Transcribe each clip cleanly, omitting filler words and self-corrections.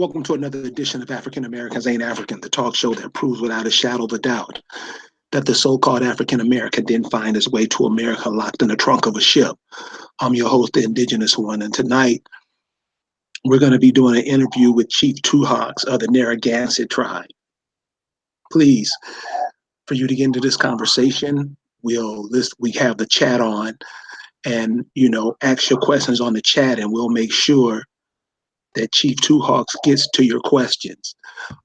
Welcome to another edition of African Americans Ain't African, the talk show that proves without a shadow of a doubt that the so-called African American didn't find his way to America locked in the trunk of a ship. I'm your host, the Indigenous One, and tonight we're going to be doing an interview with Chief Tuhawks of the Narragansett tribe. Please, for you to get into this conversation, we have the chat on, and ask your questions on the chat, and we'll make sure that Chief Tuhawks gets to your questions.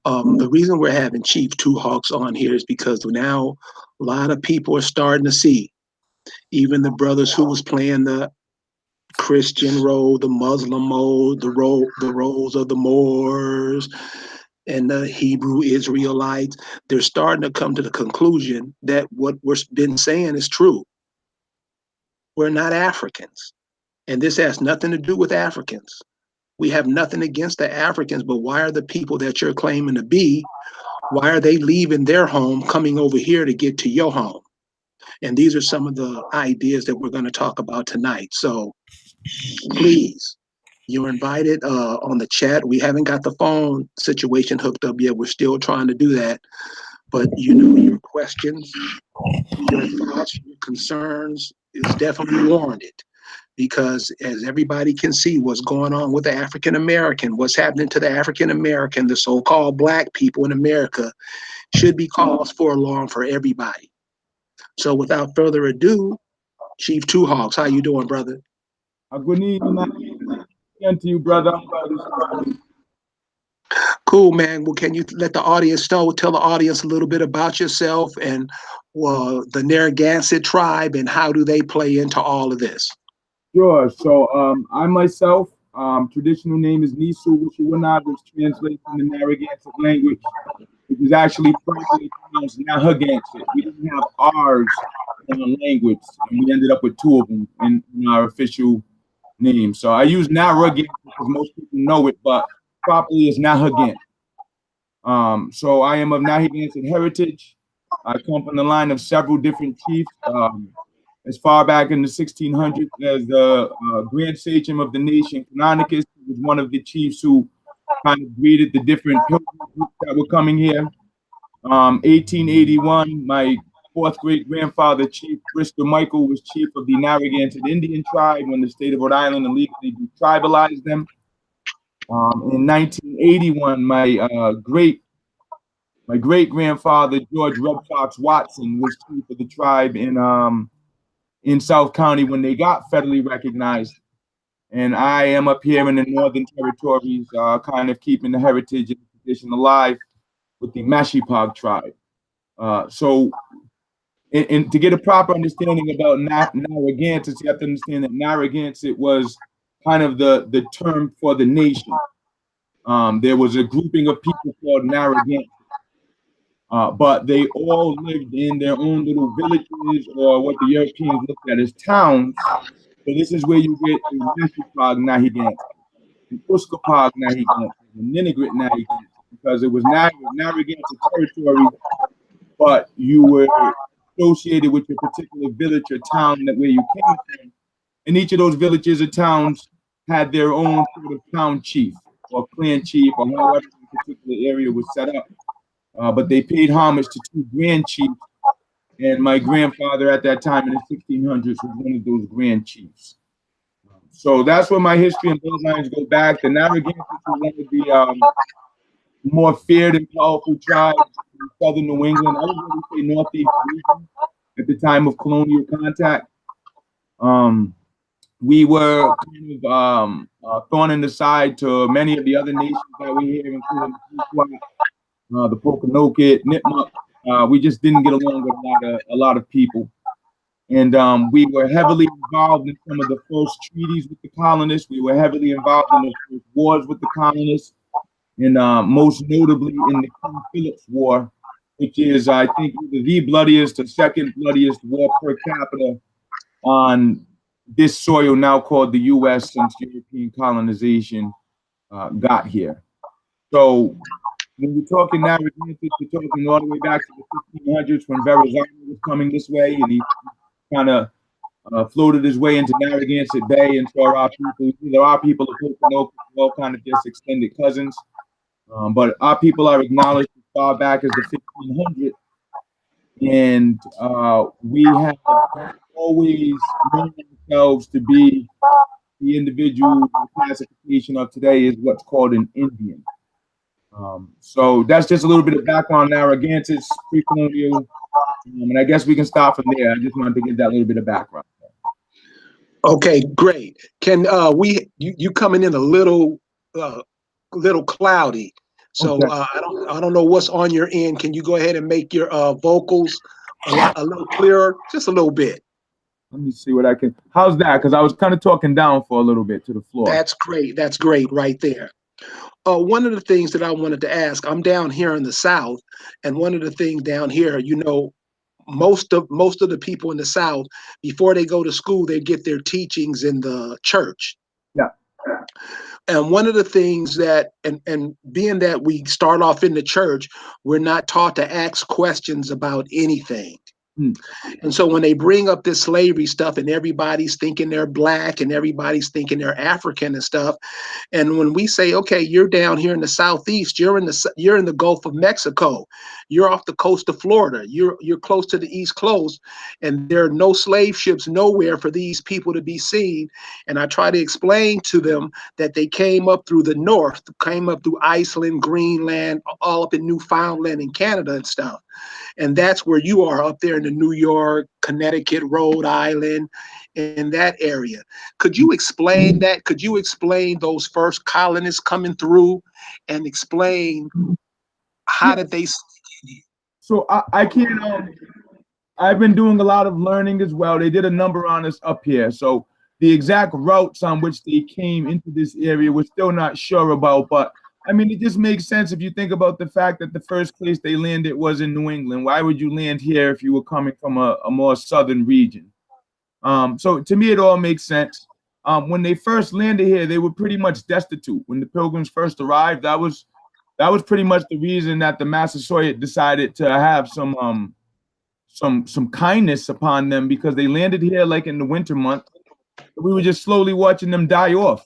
The reason we're having Chief Tuhawks on here is because now a lot of people are starting to see, even the brothers who was playing the Christian role, the Muslim mode, the roles of the Moors and the Hebrew Israelites, they're starting to come to the conclusion that what we've been saying is true. We're not Africans. And this has nothing to do with Africans. We have nothing against the Africans, but why are the people that you're claiming to be, why are they leaving their home, coming over here to get to your home? And these are some of the ideas that we're going to talk about tonight. So please, you're invited on the chat. We haven't got the phone situation hooked up yet. We're still trying to do that. But your questions, your thoughts, your concerns is definitely warranted. Because as everybody can see what's going on with the African American, what's happening to the African American, the so-called Black people in America, should be cause for alarm for everybody. So without further ado, Chief Tuhawks, how you doing, brother? Good evening to you, brother. Cool, man. Well, can you let the audience know, tell the audience a little bit about yourself and the Narragansett tribe and how do they play into all of this? Sure. So I myself, traditional name is Nisu Wishiwanag, which translates from the Narragansett language, which is actually properly pronounced Narragansett. We didn't have R's in the language, and we ended up with two of them in our official name. So I use Narragansett because most people know it, but properly it's Narragansett. So I am of Narragansett heritage. I come from the line of several different chiefs. As far back in the 1600s as the Grand Sachem of the nation, Canonicus was one of the chiefs who kind of greeted the different pilgrim groups that were coming here. 1881, my fourth great grandfather, Chief Bristol Michael, was chief of the Narragansett Indian tribe when the state of Rhode Island illegally detribalized them. In 1981, my great grandfather, George Red Fox Watson, was chief of the tribe in South County when they got federally recognized. And I am up here in the Northern Territories, kind of keeping the heritage and tradition alive with the Mashipog tribe. So to get a proper understanding about Narragansett, you have to understand that Narragansett was kind of the term for the nation. There was a grouping of people called Narragansett. But they all lived in their own little villages, or what the Europeans looked at as towns. So this is where you get the Mashipog Narragansett, the Uskapog Narragansett, the Ninigrit Narragansett, because it was Narragansett territory, but you were associated with your particular village or town where you came from. And each of those villages or towns had their own sort of town chief or clan chief, or however the particular area was set up. But they paid homage to two grand chiefs, and my grandfather at that time in the 1600s was one of those grand chiefs. So that's where my history and bloodlines go back. The Narragansett was one of the more feared and powerful tribes in southern New England. I would really say northeast region at the time of colonial contact. We were kind of thrown in the side to many of the other nations that we hear, including the Pokanoket, Nipmuc. We just didn't get along with a lot of people. And we were heavily involved in some of the first treaties with the colonists. We were heavily involved in the first wars with the colonists. And most notably in the King Philip's War, which is, I think, either the bloodiest or second bloodiest war per capita on this soil now called the U.S. since European colonization got here. So when you're talking Narragansett, you're talking all the way back to the 1500s when Verrazano was coming this way, and he kind of floated his way into Narragansett Bay and saw our people, either our people or Pocono, all kind of just extended cousins. But our people are acknowledged as far back as the 1500s, and we have always known ourselves to be the individual. The classification of today is what's called an Indian. So that's just a little bit of background. Narragansett's pre-colonial, and I guess we can start from there. I just wanted to give that little bit of background. Okay, great. Can you coming in a little cloudy? So Okay, I don't know what's on your end. Can you go ahead and make your vocals a little clearer, just a little bit? let me see what I can. How's that? Because I was kind of talking down for a little bit to the floor. That's great. That's great right there. One of the things that I wanted to ask, I'm down here in the South, and one of the things down here, most of the people in the South, before they go to school, they get their teachings in the church. Yeah. And one of the things that, and being that we start off in the church, we're not taught to ask questions about anything. Hmm. And so when they bring up this slavery stuff and everybody's thinking they're black and everybody's thinking they're African and stuff, and when we say, okay, you're down here in the Southeast, you're in the Gulf of Mexico, you're off the coast of Florida, you're close to the East Coast, and there are no slave ships nowhere for these people to be seen. And I try to explain to them that they came up through the north, came up through Iceland, Greenland, all up in Newfoundland and Canada and stuff. And that's where you are, up there in the New York, Connecticut, Rhode Island, in that area. Could you explain that? Could you explain those first colonists coming through and explain how Yeah. did they? So I can. I've been doing a lot of learning as well. They did a number on us up here. So the exact routes on which they came into this area, we're still not sure about. But I mean, it just makes sense if you think about the fact that the first place they landed was in New England. Why would you land here if you were coming from a more southern region? So to me, it all makes sense. When they first landed here, they were pretty much destitute. When the Pilgrims first arrived, that was pretty much the reason that the Massasoit decided to have some kindness upon them, because they landed here like in the winter month. We were just slowly watching them die off.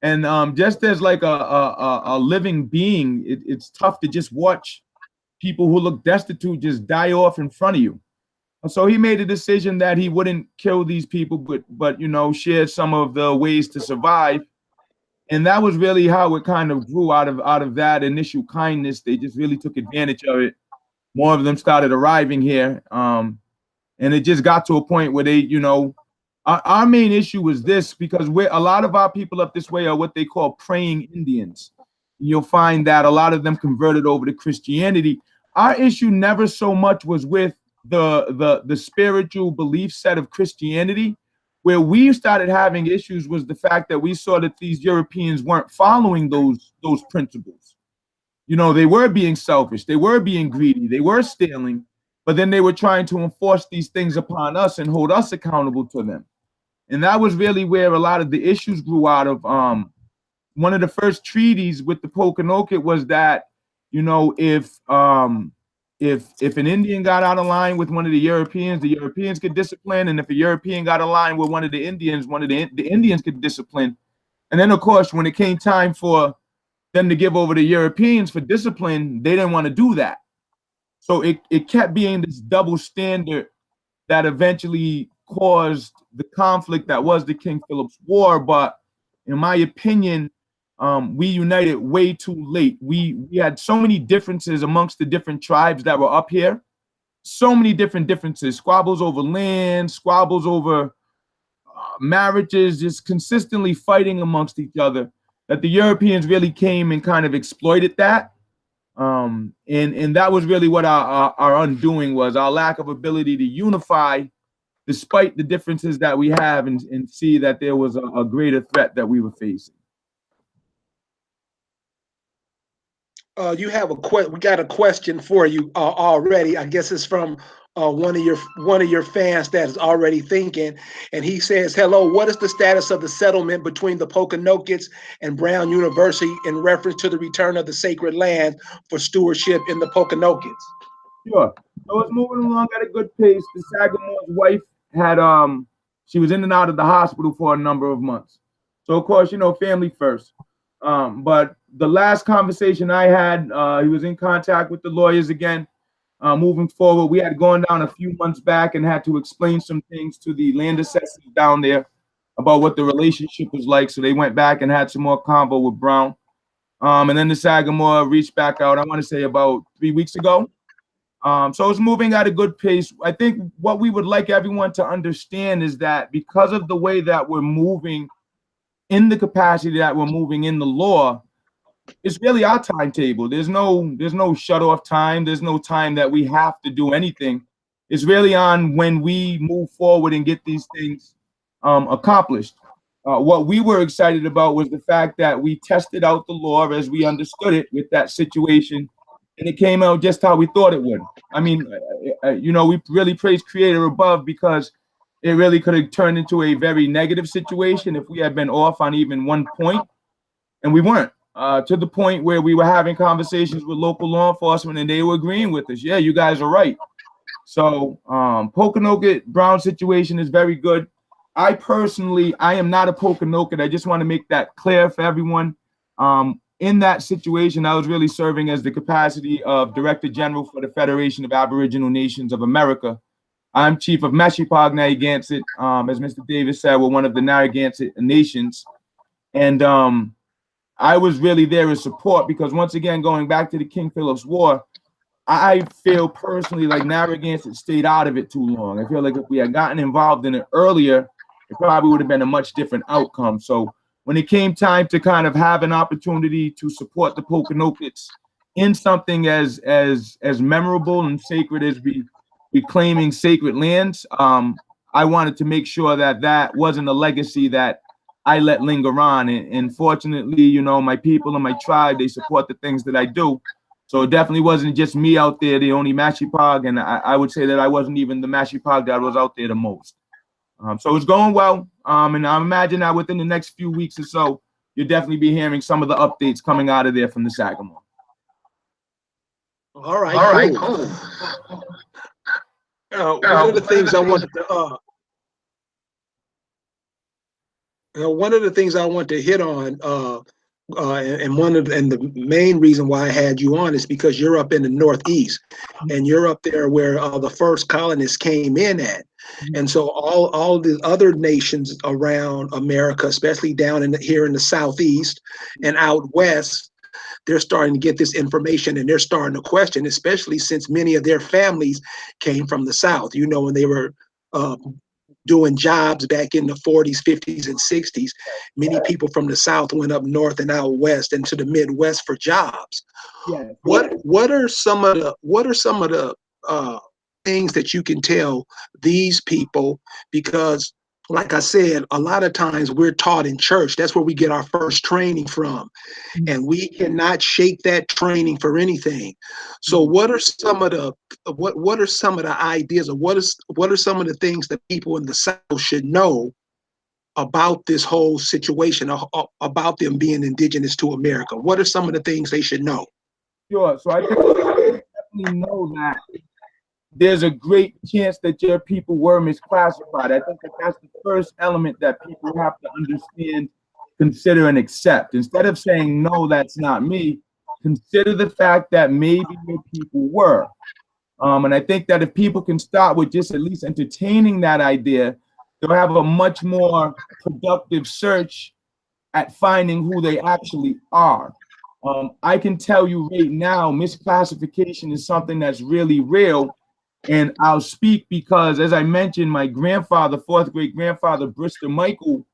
And just as like a living being, it's tough to just watch people who look destitute just die off in front of you. So he made a decision that he wouldn't kill these people, but share some of the ways to survive. And that was really how it kind of grew out of that initial kindness. They just really took advantage of it. More of them started arriving here, and it just got to a point where our main issue was this, because a lot of our people up this way are what they call praying Indians. You'll find that a lot of them converted over to Christianity. Our issue never so much was with the spiritual belief set of Christianity. Where we started having issues was the fact that we saw that these Europeans weren't following those principles. They were being selfish, they were being greedy, they were stealing, but then they were trying to enforce these things upon us and hold us accountable to them. And that was really where a lot of the issues grew out of. One of the first treaties with the Pokanoket was that, if an Indian got out of line with one of the Europeans could discipline, and if a European got out of line with one of the Indians, the Indians could discipline. And then, of course, when it came time for them to give over the Europeans for discipline, they didn't want to do that. So it kept being this double standard that eventually caused the conflict that was the King Philip's War. But in my opinion, we united way too late. We had so many differences amongst the different tribes that were up here. So many different differences, squabbles over land, squabbles over marriages, just consistently fighting amongst each other, that the Europeans really came and kind of exploited that. And that was really what our undoing was, our lack of ability to unify despite the differences that we have, and see that there was a greater threat that we were facing. You have we got a question for you already. I guess it's from one of your fans that is already thinking, and he says, "Hello, what is the status of the settlement between the Pokanokets and Brown University in reference to the return of the sacred land for stewardship in the Pokanokets?" Sure. So it's moving along at a good pace. The Sagamore's wife had she was in and out of the hospital for a number of months. So of course, family first. But the last conversation I had, he was in contact with the lawyers again. Moving forward, we had gone down a few months back and had to explain some things to the land assessors down there about what the relationship was like. So they went back and had some more convo with Brown. And then the Sagamore reached back out, I want to say about 3 weeks ago. So it's moving at a good pace. I think what we would like everyone to understand is that because of the way that we're moving in the capacity that we're moving in the law, it's really our timetable. There's no shut off time. There's no time that we have to do anything. It's really on when we move forward and get these things accomplished. What we were excited about was the fact that we tested out the law as we understood it with that situation, and it came out just how we thought it would. I mean, we really praise Creator above, because it really could have turned into a very negative situation if we had been off on even one point, and we weren't. To the point where we were having conversations with local law enforcement, and they were agreeing with us. Yeah, you guys are right. So Pokanoket Brown situation is very good. I am not a Pokanoket. I just want to make that clear for everyone. In that situation, I was really serving as the capacity of Director General for the Federation of Aboriginal Nations of America. I'm Chief of Meshipog Narragansett. As Mr. Davis said, we're one of the Narragansett Nations. And I was really there as support, because once again, going back to the King Philip's War, I feel personally like Narragansett stayed out of it too long. I feel like if we had gotten involved in it earlier, it probably would have been a much different outcome. So when it came time to kind of have an opportunity to support the Pokanokets in something as memorable and sacred as reclaiming sacred lands, I wanted to make sure that that wasn't a legacy that I let linger on. And fortunately, my people and my tribe, they support the things that I do. So it definitely wasn't just me out there, the only Mashipog, and I would say that I wasn't even the Mashipog that was out there the most. So it's going well, and I imagine that within the next few weeks or so, you'll definitely be hearing some of the updates coming out of there from the Sagamore. All right, cool. One of the things I wanted to one of the things I want to hit on, and the main reason why I had you on is because you're up in the Northeast, and you're up there where the first colonists came in at. And so all the other nations around America, especially down here in the Southeast and out west, they're starting to get this information, and they're starting to question, especially since many of their families came from the South. When they were doing jobs back in the 40s, 50s, and 60s, many people from the South went up north and out west and to the Midwest for jobs. Yeah. What are some of the things that you can tell these people? Because like I said, a lot of times we're taught in church. That's where we get our first training from. And we cannot shake that training for anything. So what are some of the ideas, or what are some of the things that people in the South should know about this whole situation, about them being indigenous to America? What are some of the things they should know? Sure. So I think we definitely know that there's a great chance that your people were misclassified. I think that that's the first element that people have to understand, consider, and accept. Instead of saying, no, that's not me, consider the fact that maybe your people were. And I think that if people can start with just at least entertaining that idea, they'll have a much more productive search at finding who they actually are. I can tell you right now, misclassification is something that's really real. And I'll speak because, as I mentioned, my grandfather, fourth great grandfather, Brister Michael,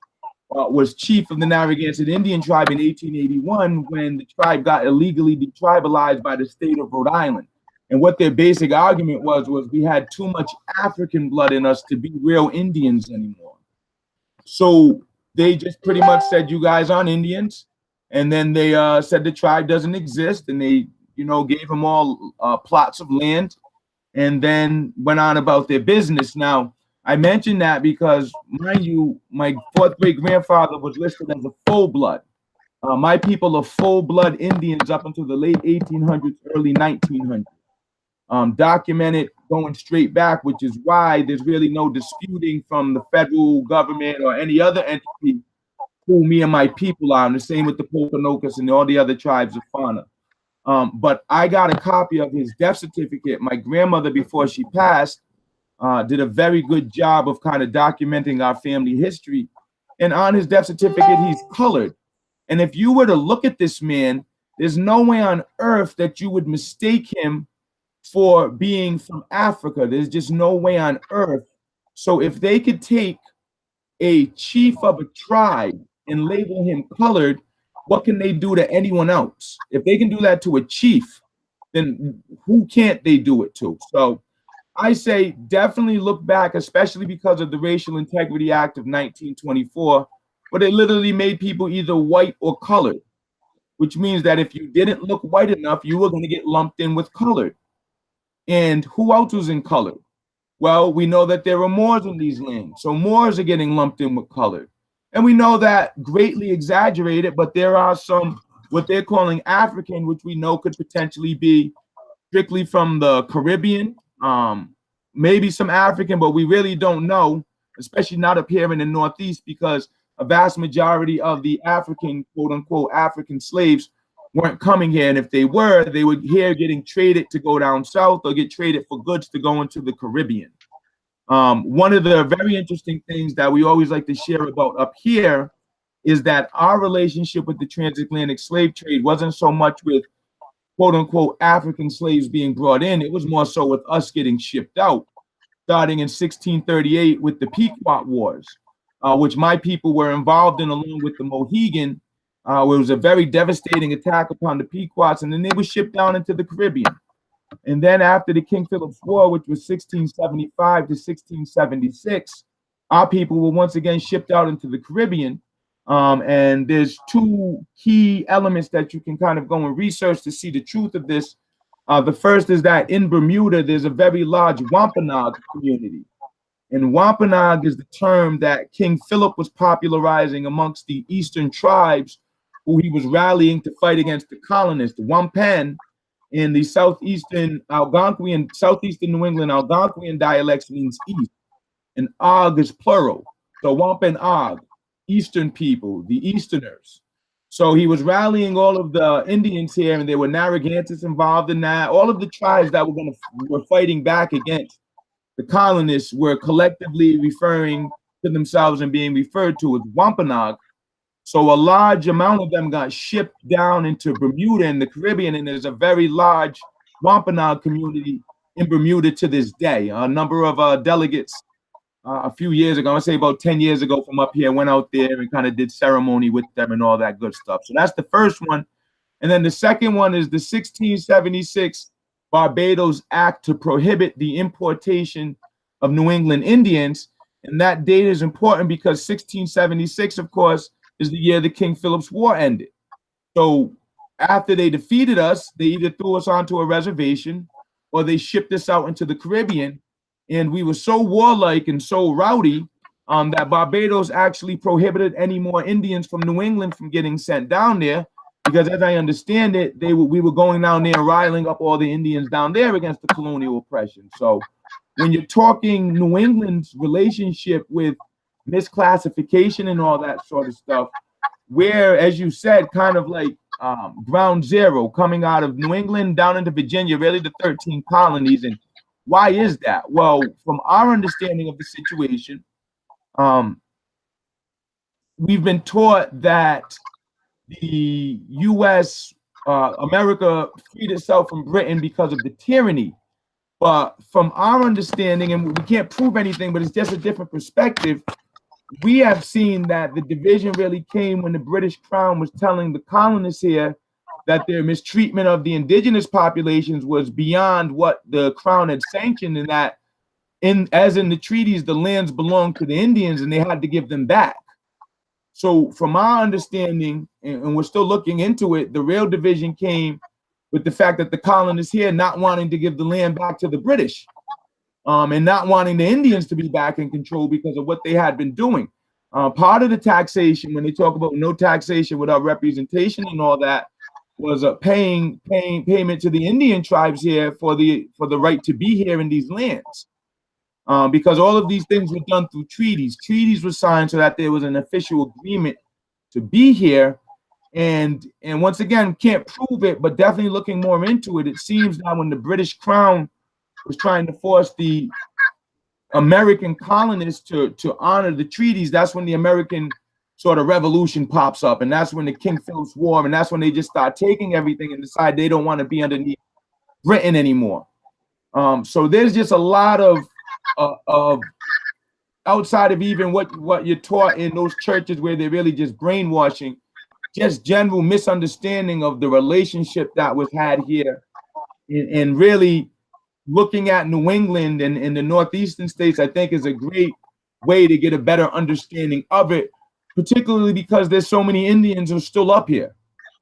was chief of the Narragansett Indian tribe in 1881 when the tribe got illegally detribalized by the state of Rhode Island. And what their basic argument was we had too much African blood in us to be real Indians anymore. So they just pretty much said, you guys aren't Indians. And then they said the tribe doesn't exist. And they, gave them all plots of land, and then went on about their business. Now, I mention that because, mind you, my fourth great grandfather was listed as a full blood. My people are full blood Indians up until the late 1800s, early 1900s. Documented going straight back, which is why there's really no disputing from the federal government or any other entity who me and my people are, and the same with the Poconokas and all the other tribes of fauna. But I got a copy of his death certificate. My grandmother, before she passed, did a very good job of kind of documenting our family history. And on his death certificate, he's colored. And if you were to look at this man, there's no way on earth that you would mistake him for being from Africa. There's just no way on earth. So if they could take a chief of a tribe and label him colored, what can they do to anyone else? If they can do that to a chief, then who can't they do it to? So I say definitely look back, especially because of the Racial Integrity Act of 1924, where they literally made people either white or colored, which means that if you didn't look white enough, you were going to get lumped in with colored. And who else was in colored? Well, we know that there are Moors in these lands, so Moors are getting lumped in with colored. And we know that greatly exaggerated, but there are some, what they're calling African, which we know could potentially be strictly from the Caribbean, maybe some African, but we really don't know, especially not up here in the Northeast, because a vast majority of the African, quote unquote, African slaves weren't coming here. And if they were here getting traded to go down south or get traded for goods to go into the Caribbean. One of the very interesting things that we always like to share about up here is that our relationship with the transatlantic slave trade wasn't so much with quote unquote African slaves being brought in. It was more so with us getting shipped out, starting in 1638 with the Pequot Wars, which my people were involved in along with the Mohegan. It was a very devastating attack upon the Pequots, and then they were shipped down into the Caribbean. And then after the King Philip's War, which was 1675 to 1676, our people were once again shipped out into the Caribbean. And there's two key elements that you can kind of go and research to see the truth of this. The first is that in Bermuda, there's a very large Wampanoag community. And Wampanoag is the term that King Philip was popularizing amongst the eastern tribes who he was rallying to fight against the colonists. Wampan in the southeastern Algonquian, southeastern New England Algonquian dialects means east, and Og is plural. So Wampanoag, eastern people, the Easterners. So he was rallying all of the Indians here, and there were Narragansetts involved in that. All of the tribes that were fighting back against the colonists were collectively referring to themselves and being referred to as Wampanoag. So a large amount of them got shipped down into Bermuda in the Caribbean, and there's a very large Wampanoag community in Bermuda to this day. A number of delegates a few years ago, I want to say about 10 years ago from up here, went out there and kind of did ceremony with them and all that good stuff. So that's the first one. And then the second one is the 1676 Barbados Act to prohibit the importation of New England Indians. And that date is important because 1676, of course, is the year the King Philip's War ended. So after they defeated us, they either threw us onto a reservation or they shipped us out into the Caribbean. And we were so warlike and so rowdy that Barbados actually prohibited any more Indians from New England from getting sent down there, because as I understand it, we were going down there and riling up all the Indians down there against the colonial oppression. So when you're talking New England's relationship with misclassification and all that sort of stuff, where, as you said, kind of like ground zero coming out of New England down into Virginia, really the 13 colonies. And why is that? Well, from our understanding of the situation, we've been taught that the U.S., America freed itself from Britain because of the tyranny. But from our understanding, and we can't prove anything, but it's just a different perspective, we have seen that the division really came when the British Crown was telling the colonists here that their mistreatment of the indigenous populations was beyond what the Crown had sanctioned, and that as in the treaties, the lands belonged to the Indians and they had to give them back. So from our understanding, and we're still looking into it, the real division came with the fact that the colonists here not wanting to give the land back to the British, and not wanting the Indians to be back in control because of what they had been doing. Part of the taxation, when they talk about no taxation without representation and all that, was payment to the Indian tribes here for the right to be here in these lands. Because all of these things were done through treaties. Treaties were signed so that there was an official agreement be here. And once again, can't prove it, but definitely looking more into it. It seems that when the British Crown was trying to force the American colonists to honor the treaties, that's when the American sort of revolution pops up, and that's when the King Philip's War, and that's when they just start taking everything and decide they don't want to be underneath Britain anymore. So there's just a lot of outside of even what you're taught in those churches where they're really just brainwashing, just general misunderstanding of the relationship that was had here, and really looking at New England and the northeastern states, I think, is a great way to get a better understanding of it, particularly because there's so many Indians who are still up here,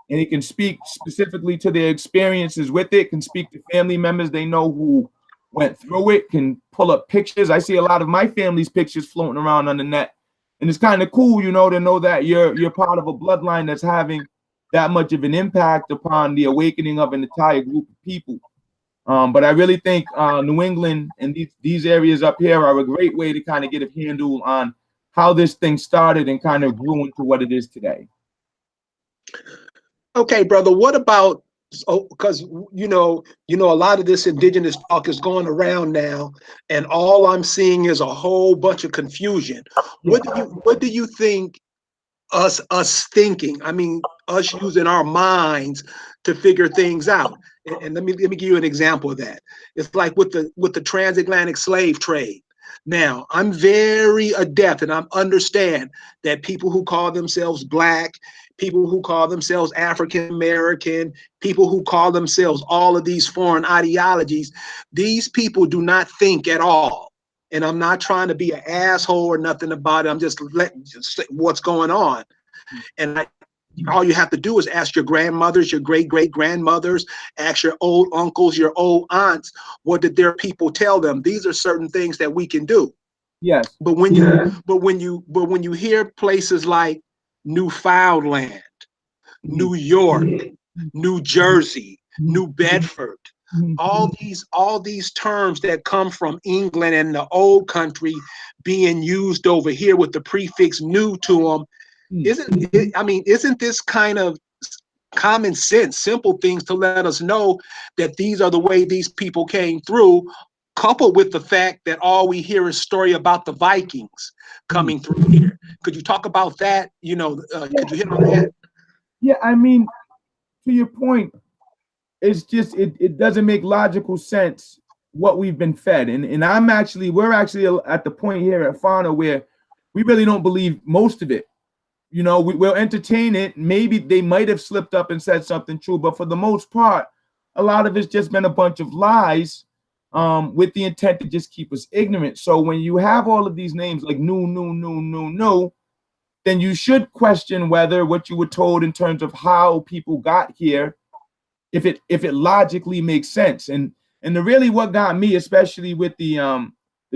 and it can speak specifically to their experiences with it, can speak to family members they know who went through it, can pull up pictures. I see a lot of my family's pictures floating around on the net, and it's kind of cool, to know that you're part of a bloodline that's having that much of an impact upon the awakening of an entire group of people. But I really think New England and these areas up here are a great way to kind of get a handle on how this thing started and kind of grew into what it is today. Okay, brother, what about, because a lot of this indigenous talk is going around now, and all I'm seeing is a whole bunch of confusion. What do you think us thinking? I mean, us using our minds to figure things out. And let me give you an example of that. It's like with the transatlantic slave trade. Now, I'm very adept, and I understand that people who call themselves Black, people who call themselves African American, people who call themselves all of these foreign ideologies, these people do not think at all. And I'm not trying to be an asshole or nothing about it. I'm just letting what's going on. And all you have to do is ask your grandmothers, your great-great-grandmothers, ask your old uncles, your old aunts, what did their people tell them? These are certain things that we can do. Yes. But when you hear places like Newfoundland, New York, New Jersey, New Bedford, all these terms that come from England and the old country being used over here with the prefix new to them, isn't this kind of common sense, simple things to let us know that these are the way these people came through, coupled with the fact that all we hear is story about the Vikings coming through here? Could you talk about that? Could you hit on that? Yeah, I mean, to your point, it's just it doesn't make logical sense what we've been fed, and we're actually at the point here at Fauna where we really don't believe most of it. We'll entertain it. Maybe they might have slipped up and said something true, but for the most part, a lot of it's just been a bunch of lies, with the intent to just keep us ignorant. So when you have all of these names like new, then you should question whether what you were told in terms of how people got here, if it logically makes sense. And really what got me, especially with the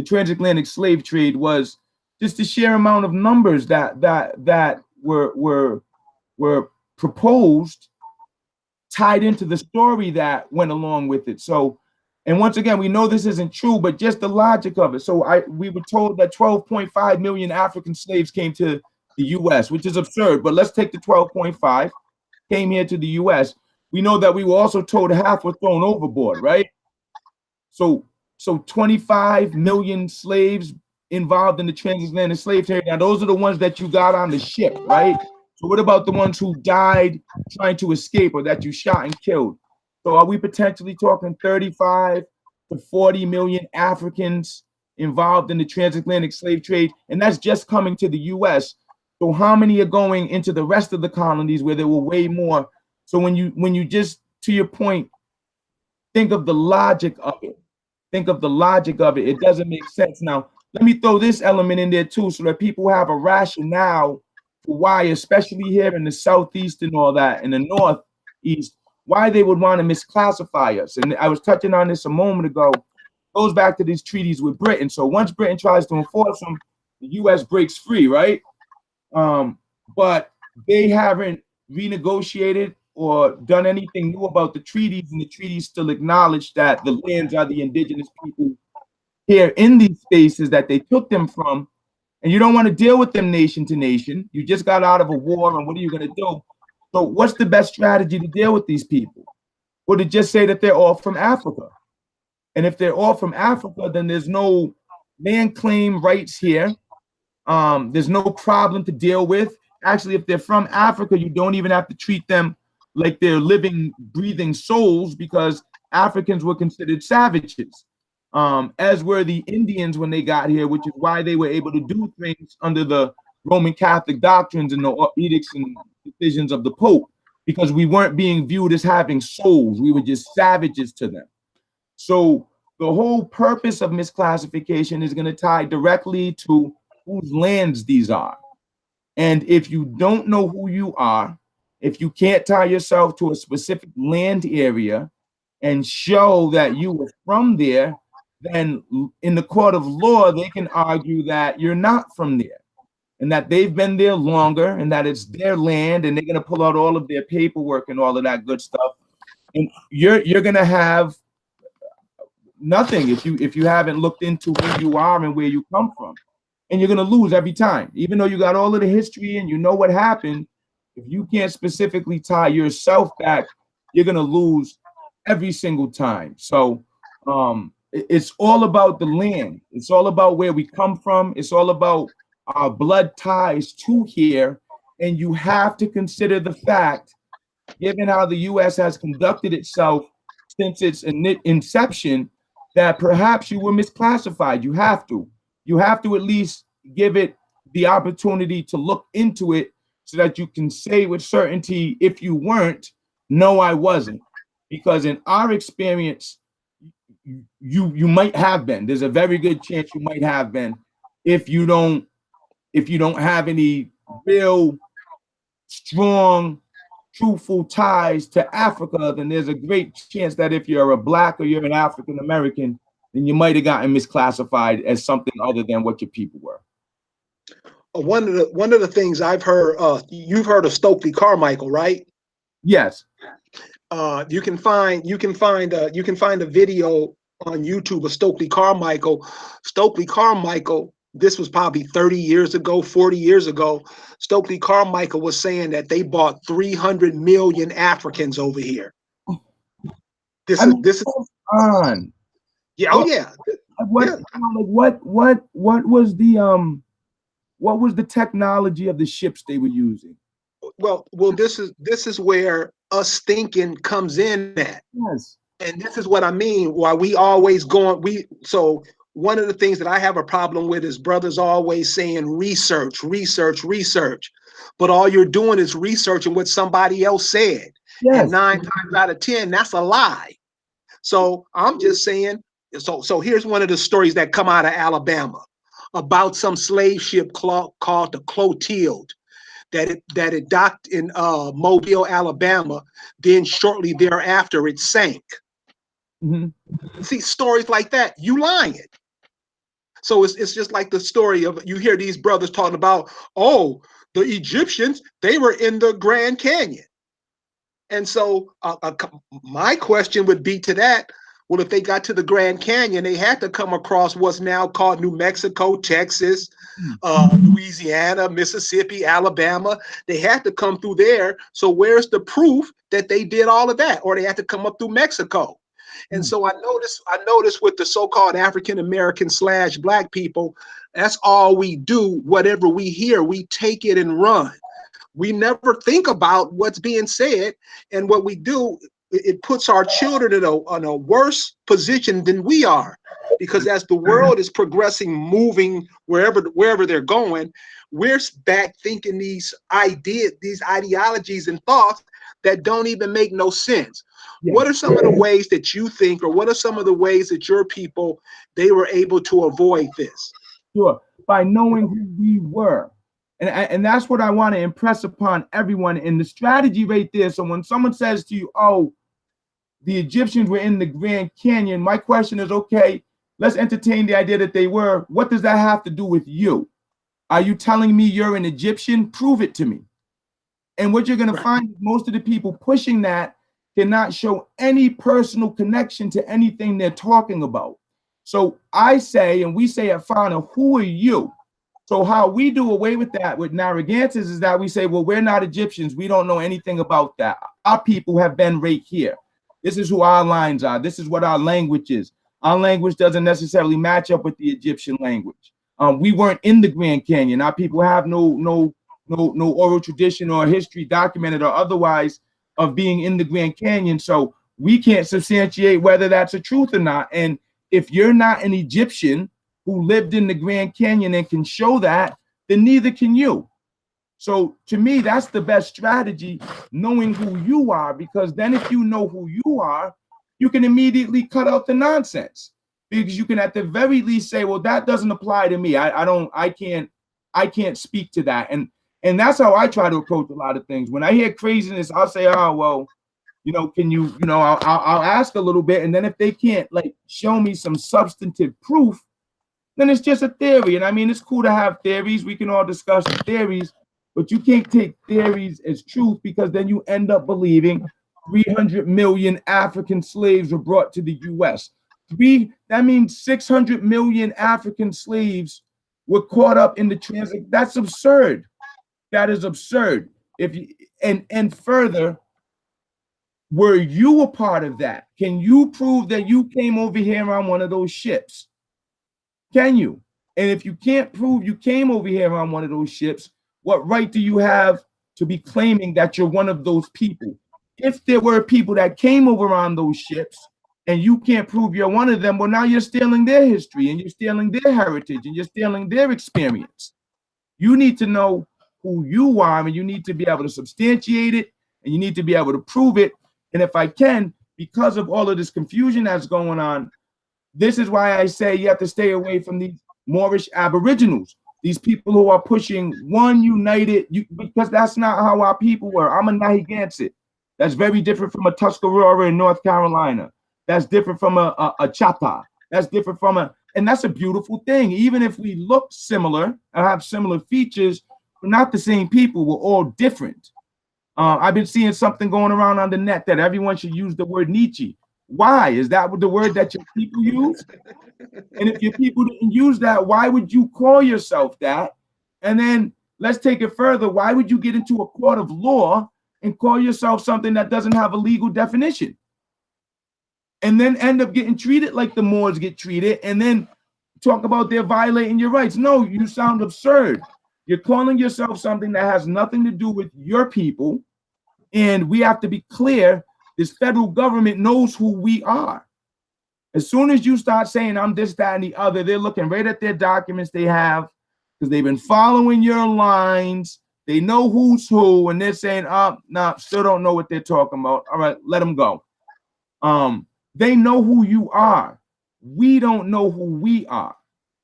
transatlantic slave trade, was just the sheer amount of numbers that were proposed, tied into the story that went along with it. So, and once again, we know this isn't true, but just the logic of it. So we were told that 12.5 million African slaves came to the U.S., which is absurd, but let's take the 12.5 came here to the U.S. We know that we were also told half were thrown overboard, right? So 25 million slaves involved in the transatlantic slave trade. Now, those are the ones that you got on the ship, right? So what about the ones who died trying to escape or that you shot and killed? So are we potentially talking 35 to 40 million Africans involved in the transatlantic slave trade? And that's just coming to the U.S. So how many are going into the rest of the colonies where there were way more? So when you just, to your point, think of the logic of it. It doesn't make sense. Now, let me throw this element in there too, so that people have a rationale for why, especially here in the Southeast and all that, in the Northeast, why they would want to misclassify us. And I was touching on this a moment ago. It goes back to these treaties with Britain. So once Britain tries to enforce them, the U.S. breaks free, right? But they haven't renegotiated or done anything new about the treaties, and the treaties still acknowledge that the lands are the indigenous people here in these spaces that they took them from. And you don't want to deal with them nation to nation. You just got out of a war, and what are you going to do? So what's the best strategy to deal with these people? Well, to just say that they're all from Africa. And if they're all from Africa, then there's no land claim rights here. There's no problem to deal with. Actually, if they're from Africa, you don't even have to treat them like they're living, breathing souls, because Africans were considered savages, as were the Indians when they got here, which is why they were able to do things under the Roman Catholic doctrines and the edicts and decisions of the Pope, because we weren't being viewed as having souls. We were just savages to them. So the whole purpose of misclassification is going to tie directly to whose lands these are. And if you don't know who you are, if you can't tie yourself to a specific land area and show that you were from there, then in the court of law, they can argue that you're not from there and that they've been there longer and that it's their land, and they're going to pull out all of their paperwork and all of that good stuff. And you're going to have nothing if you haven't looked into who you are and where you come from. And you're going to lose every time. Even though you got all of the history and you know what happened, if you can't specifically tie yourself back, you're going to lose every single time. So it's all about the land. It's all about where we come from. It's all about our blood ties to here. And you have to consider the fact, given how the U.S. has conducted itself since its inception, that perhaps you were misclassified. You have to at least give it the opportunity to look into it so that you can say with certainty, if you weren't, no, I wasn't. Because in our experience, you might have been. There's a very good chance you might have been if you don't have any real strong, truthful ties to Africa. Then there's a great chance that if you're a Black or you're an African American, then you might have gotten misclassified as something other than what your people were. One of the things I've heard, you've heard of Stokely Carmichael, right? Yes. You can find a video on YouTube of Stokely Carmichael. Stokely Carmichael, this was probably 30 years ago, 40 years ago. Stokely Carmichael was saying that they bought 300 million Africans over here. This is on. Yeah. Oh yeah. What was the technology of the ships they were using? Well, this is where us thinking comes in at. Yes. And this is what I mean. Why we always going, so one of the things that I have a problem with is brothers always saying research. But all you're doing is researching what somebody else said. Yes. And 9 times out of 10, that's a lie. So I'm just saying, so here's one of the stories that come out of Alabama about some slave ship called the Clotilde that it docked in Mobile, Alabama. Then shortly thereafter, it sank. Mm-hmm. See, stories like that, you lying. So it's just like the story of, you hear these brothers talking about, oh, the Egyptians, they were in the Grand Canyon. And so my question would be to that, well, if they got to the Grand Canyon, they had to come across what's now called New Mexico, Texas, Louisiana, Mississippi, Alabama. They had to come through there. So where's the proof that they did all of that? Or they had to come up through Mexico. And so I noticed with the so-called African-American / Black people, that's all we do. Whatever we hear, we take it and run. We never think about what's being said, and what we do, it puts our children in a worse position than we are, because as the world is progressing, moving wherever they're going, we're back thinking these ideologies and thoughts that don't even make no sense. Yeah. What are some of the ways that you think, or what are some of the ways that your people, they were able to avoid this? Sure, by knowing who we were. And that's what I want to impress upon everyone in the strategy right there. So when someone says to you, oh, the Egyptians were in the Grand Canyon, my question is, okay, let's entertain the idea that they were. What does that have to do with you? Are you telling me you're an Egyptian? Prove it to me. And what you're going to find is most of the people pushing that cannot show any personal connection to anything they're talking about. So I say, and we say at Fauna, who are you? So how we do away with that with Narragansetts is that we say, well, we're not Egyptians. We don't know anything about that. Our people have been right here. This is who our lines are. This is what our language is. Our language doesn't necessarily match up with the Egyptian language. We weren't in the Grand Canyon. Our people have no oral tradition or history documented or otherwise of being in the Grand Canyon. So we can't substantiate whether that's a truth or not. And if you're not an Egyptian who lived in the Grand Canyon and can show that, then neither can you. So to me, that's the best strategy, knowing who you are, because then if you know who you are, you can immediately cut out the nonsense, because you can at the very least say, well, that doesn't apply to me. I can't speak to that. And that's how I try to approach a lot of things. When I hear craziness, I'll say, oh, well, can you, I'll ask a little bit. And then if they can't like show me some substantive proof, then it's just a theory. And I mean, it's cool to have theories. We can all discuss the theories, but you can't take theories as truth, because then you end up believing 300 million African slaves were brought to the U.S. That means 600 million African slaves were caught up in the transit. That's absurd. That is absurd. And further, were you a part of that? Can you prove that you came over here on one of those ships? Can you? And if you can't prove you came over here on one of those ships, what right do you have to be claiming that you're one of those people? If there were people that came over on those ships and you can't prove you're one of them, well, now you're stealing their history and you're stealing their heritage and you're stealing their experience. You need to know who you are, and you need to be able to substantiate it, and you need to be able to prove it. And if I can, because of all of this confusion that's going on, this is why I say you have to stay away from these Moorish Aboriginals, these people who are pushing one united, because that's not how our people were. I'm a Narragansett. That's very different from a Tuscarora in North Carolina. That's different from a Chata. That's different from and that's a beautiful thing. Even if we look similar and have similar features, we're not the same people. We're all different. I've been seeing something going around on the net that everyone should use the word Nietzsche. Why? Is that the word that your people use? And if your people didn't use that, why would you call yourself that? And then let's take it further. Why would you get into a court of law and call yourself something that doesn't have a legal definition? And then end up getting treated like the Moors get treated, and then talk about they're violating your rights. No, you sound absurd. You're calling yourself something that has nothing to do with your people. And we have to be clear, this federal government knows who we are. As soon as you start saying I'm this, that, and the other, they're looking right at their documents they have, because they've been following your lines. They know who's who, and they're saying, oh, no, still don't know what they're talking about. All right, let them go. They know who you are. We don't know who we are.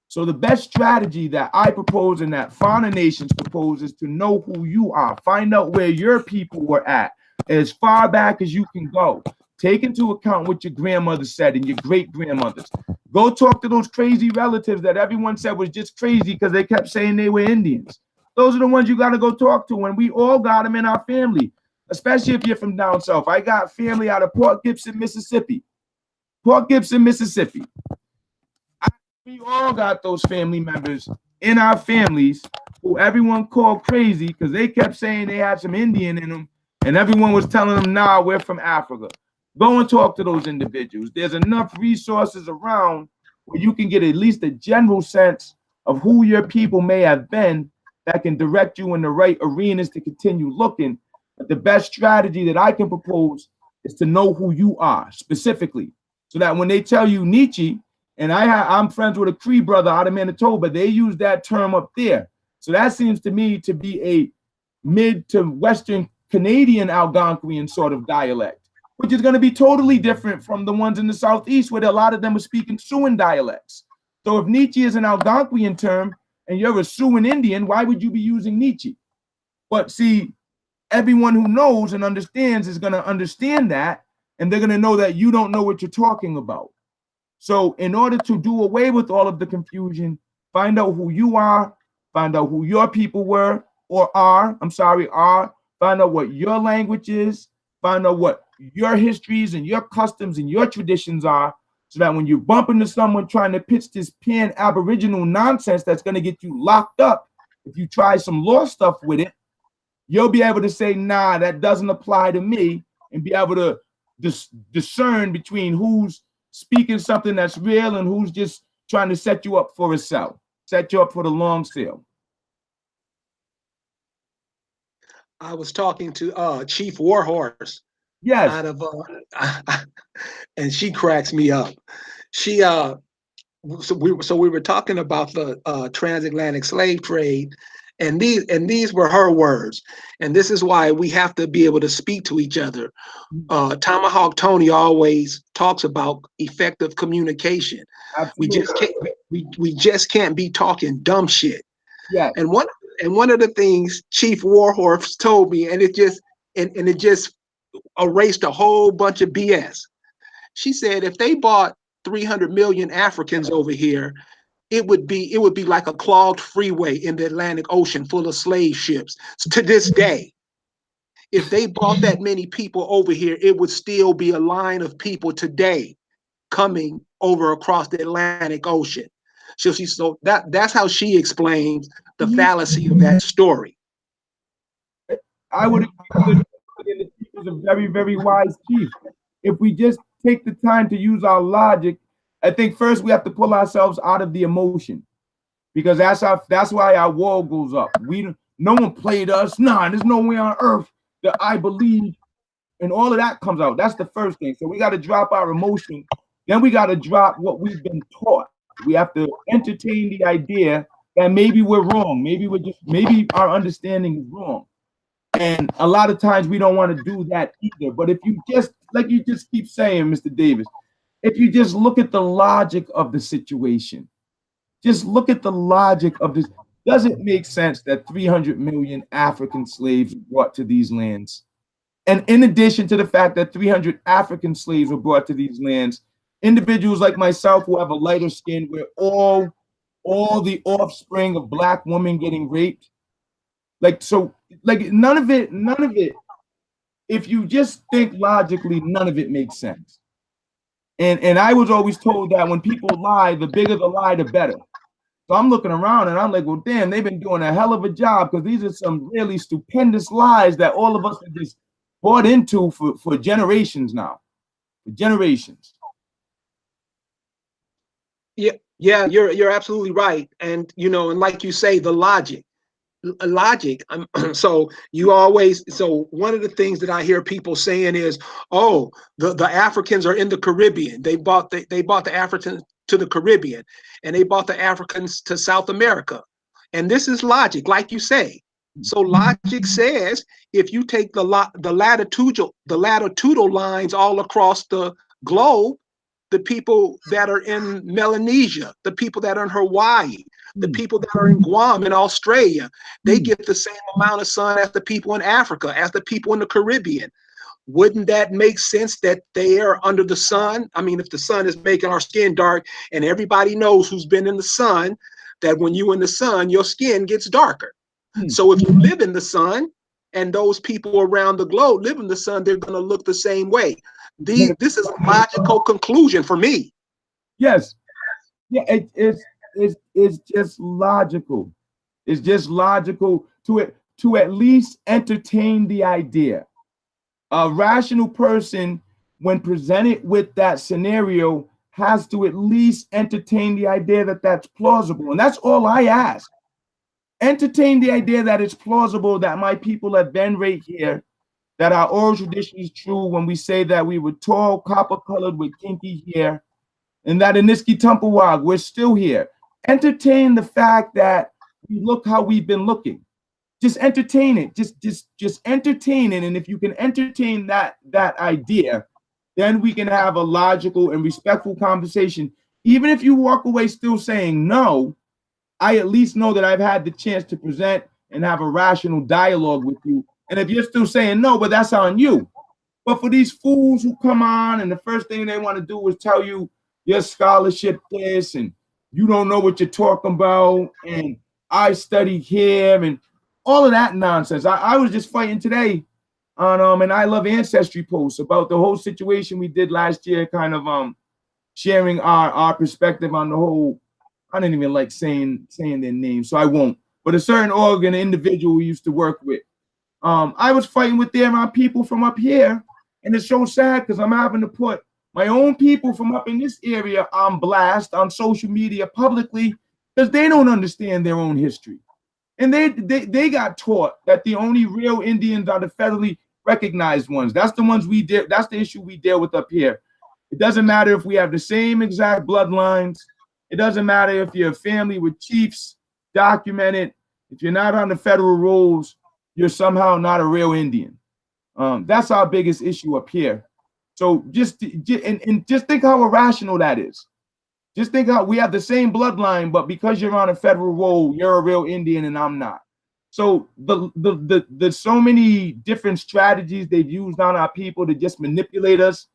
So the best strategy that I propose and that Fauna Nations propose is to know who you are. Find out where your people were at as far back as you can go. Take into account what your grandmother said and your great-grandmothers. Go talk to those crazy relatives that everyone said was just crazy because they kept saying they were Indians. Those are the ones you got to go talk to, and we all got them in our family, especially if you're from down south. I got family out of Port Gibson, Mississippi. Port Gibson, Mississippi. We all got those family members in our families who everyone called crazy because they kept saying they had some Indian in them, and everyone was telling them, nah, we're from Africa. Go and talk to those individuals. There's enough resources around where you can get at least a general sense of who your people may have been that can direct you in the right arenas to continue looking. But the best strategy that I can propose is to know who you are specifically, so that when they tell you Nietzsche, and I'm friends with a Cree brother out of Manitoba, they use that term up there. So that seems to me to be a mid to Western Canadian Algonquian sort of dialect, which is going to be totally different from the ones in the Southeast, where a lot of them are speaking Siouan dialects. So if Nietzsche is an Algonquian term and you're a Siouan Indian, why would you be using Nietzsche? But see, everyone who knows and understands is going to understand that, and they're going to know that you don't know what you're talking about. So in order to do away with all of the confusion, find out who you are, find out who your people were or are, find out what your language is, find out what your histories and your customs and your traditions are, so that when you bump into someone trying to pitch this pan-Aboriginal nonsense that's going to get you locked up, if you try some law stuff with it, you'll be able to say, nah, that doesn't apply to me, and be able to discern between who's speaking something that's real and who's just trying to set you up for a sell, set you up for the long sale. I was talking to Chief Warhorse. Yes. Out of and she cracks me up. She so we were talking about the transatlantic slave trade, and these were her words. And this is why we have to be able to speak to each other. Tomahawk Tony always talks about effective communication. Absolutely. We just can't be talking dumb shit. Yeah. And one of the things Chief Warhorse told me, and it just erased a whole bunch of BS. She said if they bought 300 million Africans over here, it would be like a clogged freeway in the Atlantic Ocean full of slave ships. So to this day, if they brought that many people over here, it would still be a line of people today coming over across the Atlantic Ocean. So that's how she explains the fallacy of that story. I would agree that the chief is a very, very wise chief. If we just take the time to use our logic, I think first we have to pull ourselves out of the emotion, because that's why our wall goes up. No one played us. Nah, there's no way on earth that I believe, and all of that comes out. That's the first thing. So we got to drop our emotion. Then we got to drop what we've been taught. We have to entertain the idea that maybe we're wrong. Maybe our understanding is wrong. And a lot of times we don't want to do that either. But if you just, like you just keep saying, Mr. Davis, if you just look at the logic of the situation, just look at the logic of this. Does it make sense that 300 million African slaves were brought to these lands? And in addition to the fact that 300 African slaves were brought to these lands, individuals like myself who have a lighter skin, we're all the offspring of Black women getting raped. None of it, if you just think logically, none of it makes sense. And I was always told that when people lie, the bigger the lie, the better. So I'm looking around and I'm like, well, damn, they've been doing a hell of a job, because these are some really stupendous lies that all of us have just bought into for generations now. For generations. Yeah, you're absolutely right. And and like you say, the logic. So one of the things that I hear people saying is, oh, the Africans are in the Caribbean. They bought the Africans to the Caribbean, and they bought the Africans to South America. And this is logic, like you say. So logic says if you take the latitudinal lines all across the globe, the people that are in Melanesia, the people that are in Hawaii, the people that are in Guam and Australia, they get the same amount of sun as the people in Africa, as the people in the Caribbean. Wouldn't that make sense that they are under the sun? I mean, if the sun is making our skin dark, and everybody knows who's been in the sun, that when you're in the sun, your skin gets darker. So if you live in the sun, and those people around the globe live in the sun, they're going to look the same way. This is a logical conclusion for me. Yes. Yeah, it's just logical. It's just logical to at least entertain the idea. A rational person, when presented with that scenario, has to at least entertain the idea that that's plausible. And that's all I ask. Entertain the idea that it's plausible that my people have been right here, that our oral tradition is true when we say that we were tall, copper-colored with kinky hair, and that in Niski Tumpawag, we're still here. Entertain the fact that we look how we've been looking. Just entertain it. Just entertain it. And if you can entertain that idea, then we can have a logical and respectful conversation. Even if you walk away still saying no, I at least know that I've had the chance to present and have a rational dialogue with you. And if you're still saying no, but that's on you. But for these fools who come on and the first thing they want to do is tell you your scholarship this, and you don't know what you're talking about, and I studied here, and all of that nonsense. I was just fighting today on an I Love Ancestry post about the whole situation we did last year, kind of sharing our perspective on the whole. I don't even like saying their name, so I won't. But a certain Oregon individual we used to work with, I was fighting with their people from up here, and it's so sad because I'm having to put my own people from up in this area on blast on social media publicly because they don't understand their own history. And they got taught that the only real Indians are the federally recognized ones. That's the ones we deal. That's the issue we deal with up here. It doesn't matter if we have the same exact bloodlines. It doesn't matter if you're a family with chiefs documented. If you're not on the federal rolls, you're somehow not a real Indian. That's our biggest issue up here. So just think how irrational that is. Just think how we have the same bloodline, but because you're on a federal roll, you're a real Indian and I'm not. So the so many different strategies they've used on our people to just manipulate us,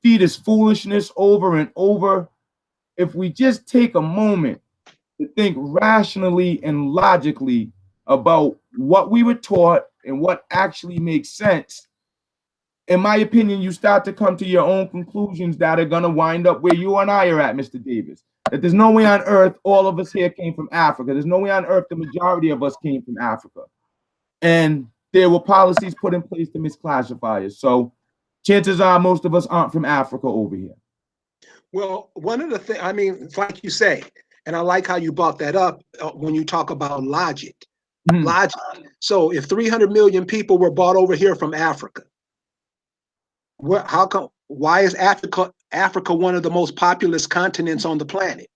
feed us foolishness over and over. If we just take a moment to think rationally and logically about what we were taught and what actually makes sense, in my opinion, you start to come to your own conclusions that are going to wind up where you and I are at, Mr. Davis. That there's no way on earth all of us here came from Africa. There's no way on earth the majority of us came from Africa. And there were policies put in place to misclassify us. So chances are most of us aren't from Africa over here. Well, one of the things, I mean, it's like you say, and I like how you brought that up when you talk about logic. Logic. So if 300 million people were brought over here from Africa, how come? Why is Africa one of the most populous continents on the planet?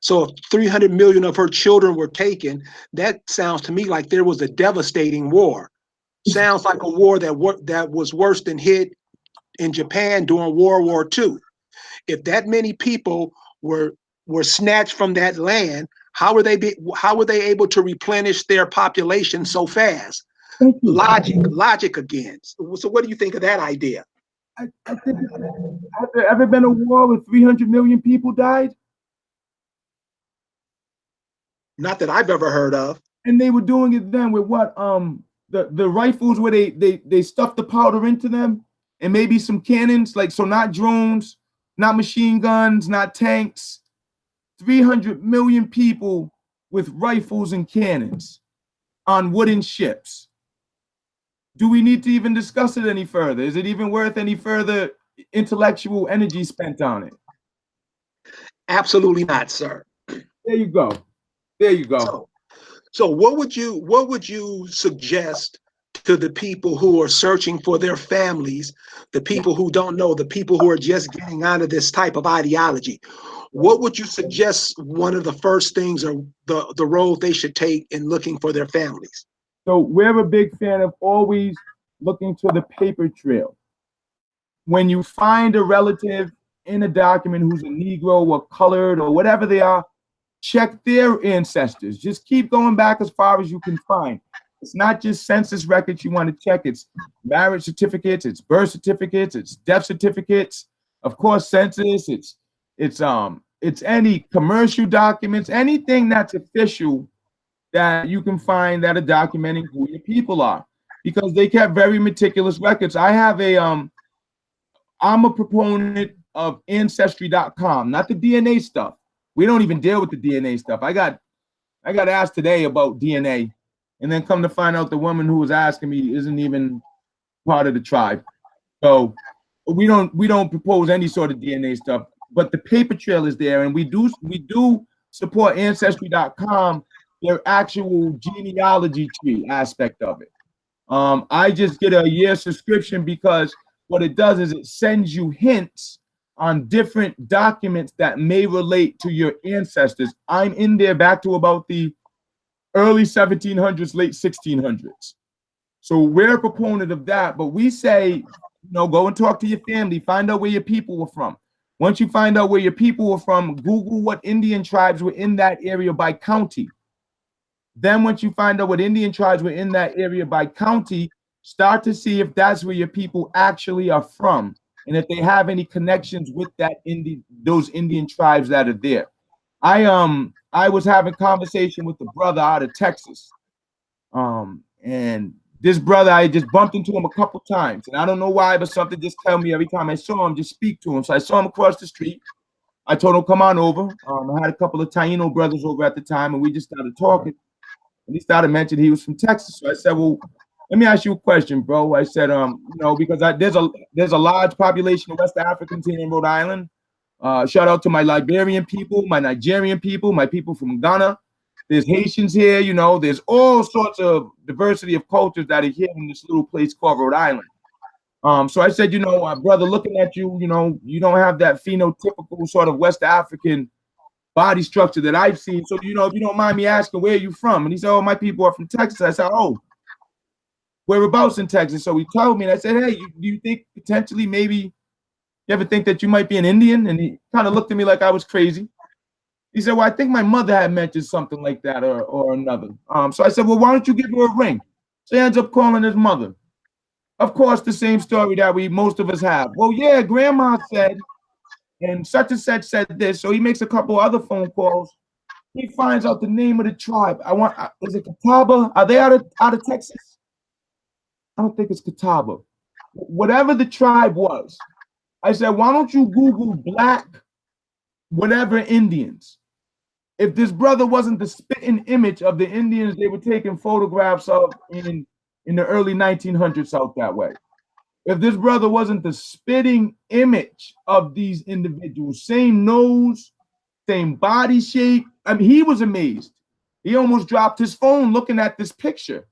So if 300 million of her children were taken, that sounds to me like there was a devastating war. Sounds like a war that was worse than hit in Japan during World War II. If that many people were snatched from that land, how were they able to replenish their population so fast? Logic again. So what do you think of that idea? I think, has there ever been a war where 300 million people died? Not that I've ever heard of. And they were doing it then with what? The rifles where they stuffed the powder into them and maybe some cannons, like, so not drones, not machine guns, not tanks. 300 million people with rifles and cannons on wooden ships. Do we need to even discuss it any further? Is it even worth any further intellectual energy spent on it? Absolutely not, sir. There you go. There you go. So what would you suggest to the people who are searching for their families, the people who don't know, the people who are just getting out of this type of ideology? What would you suggest one of the first things or the road they should take in looking for their families? So we're a big fan of always looking to the paper trail. When you find a relative in a document who's a Negro or colored or whatever they are, check their ancestors. Just keep going back as far as you can find. It's not just census records you want to check. It's marriage certificates, it's birth certificates, it's death certificates. Of course, census. It's any commercial documents, anything that's official that you can find that are documenting who your people are, because they kept very meticulous records. I'm a proponent of Ancestry.com, not the DNA stuff. We don't even deal with the DNA stuff. I got asked today about DNA, and then come to find out the woman who was asking me isn't even part of the tribe. So we don't propose any sort of DNA stuff, but the paper trail is there, and we do support Ancestry.com, their actual genealogy tree aspect of it. I just get a year subscription because what it does is it sends you hints on different documents that may relate to your ancestors. I'm in there back to about the early 1700s, late 1600s. So we're a proponent of that, but we say, go and talk to your family, find out where your people were from. Once you find out where your people were from, Google what Indian tribes were in that area by county. Then once you find out what Indian tribes were in that area by county, start to see if that's where your people actually are from, and if they have any connections with those Indian tribes that are there. I was having a conversation with a brother out of Texas, and this brother, I just bumped into him a couple times, and I don't know why, but something just tell me every time I saw him, just speak to him. So I saw him across the street. I told him, come on over. I had a couple of Taino brothers over at the time, and we just started talking. And he started mentioning he was from Texas. So I said, well, let me ask you a question, bro. I said, because there's a large population of West Africans here in Rhode Island. Shout out to my Liberian people, my Nigerian people, my people from Ghana. There's Haitians here, there's all sorts of diversity of cultures that are here in this little place called Rhode Island. So I said, brother, looking at you, you don't have that phenotypical sort of West African body structure that I've seen. So, if you don't mind me asking, where are you from? And he said, oh, my people are from Texas. I said, oh, whereabouts in Texas? So he told me, and I said, hey, do you think potentially maybe you ever think that you might be an Indian? And he kind of looked at me like I was crazy. He said, well, I think my mother had mentioned something like that or another. So I said, well, why don't you give her a ring? So he ends up calling his mother. Of course, the same story that most of us have. Well, yeah, grandma said, and such said this. So he makes a couple other phone calls. He finds out the name of the tribe. Is it Catawba? Are they out of Texas? I don't think it's Catawba. Whatever the tribe was, I said, why don't you Google black whatever Indians? If this brother wasn't the spitting image of the Indians they were taking photographs of in the early 1900s out that way. If this brother wasn't the spitting image of these individuals, same nose, same body shape, I mean, he was amazed. He almost dropped his phone looking at this picture.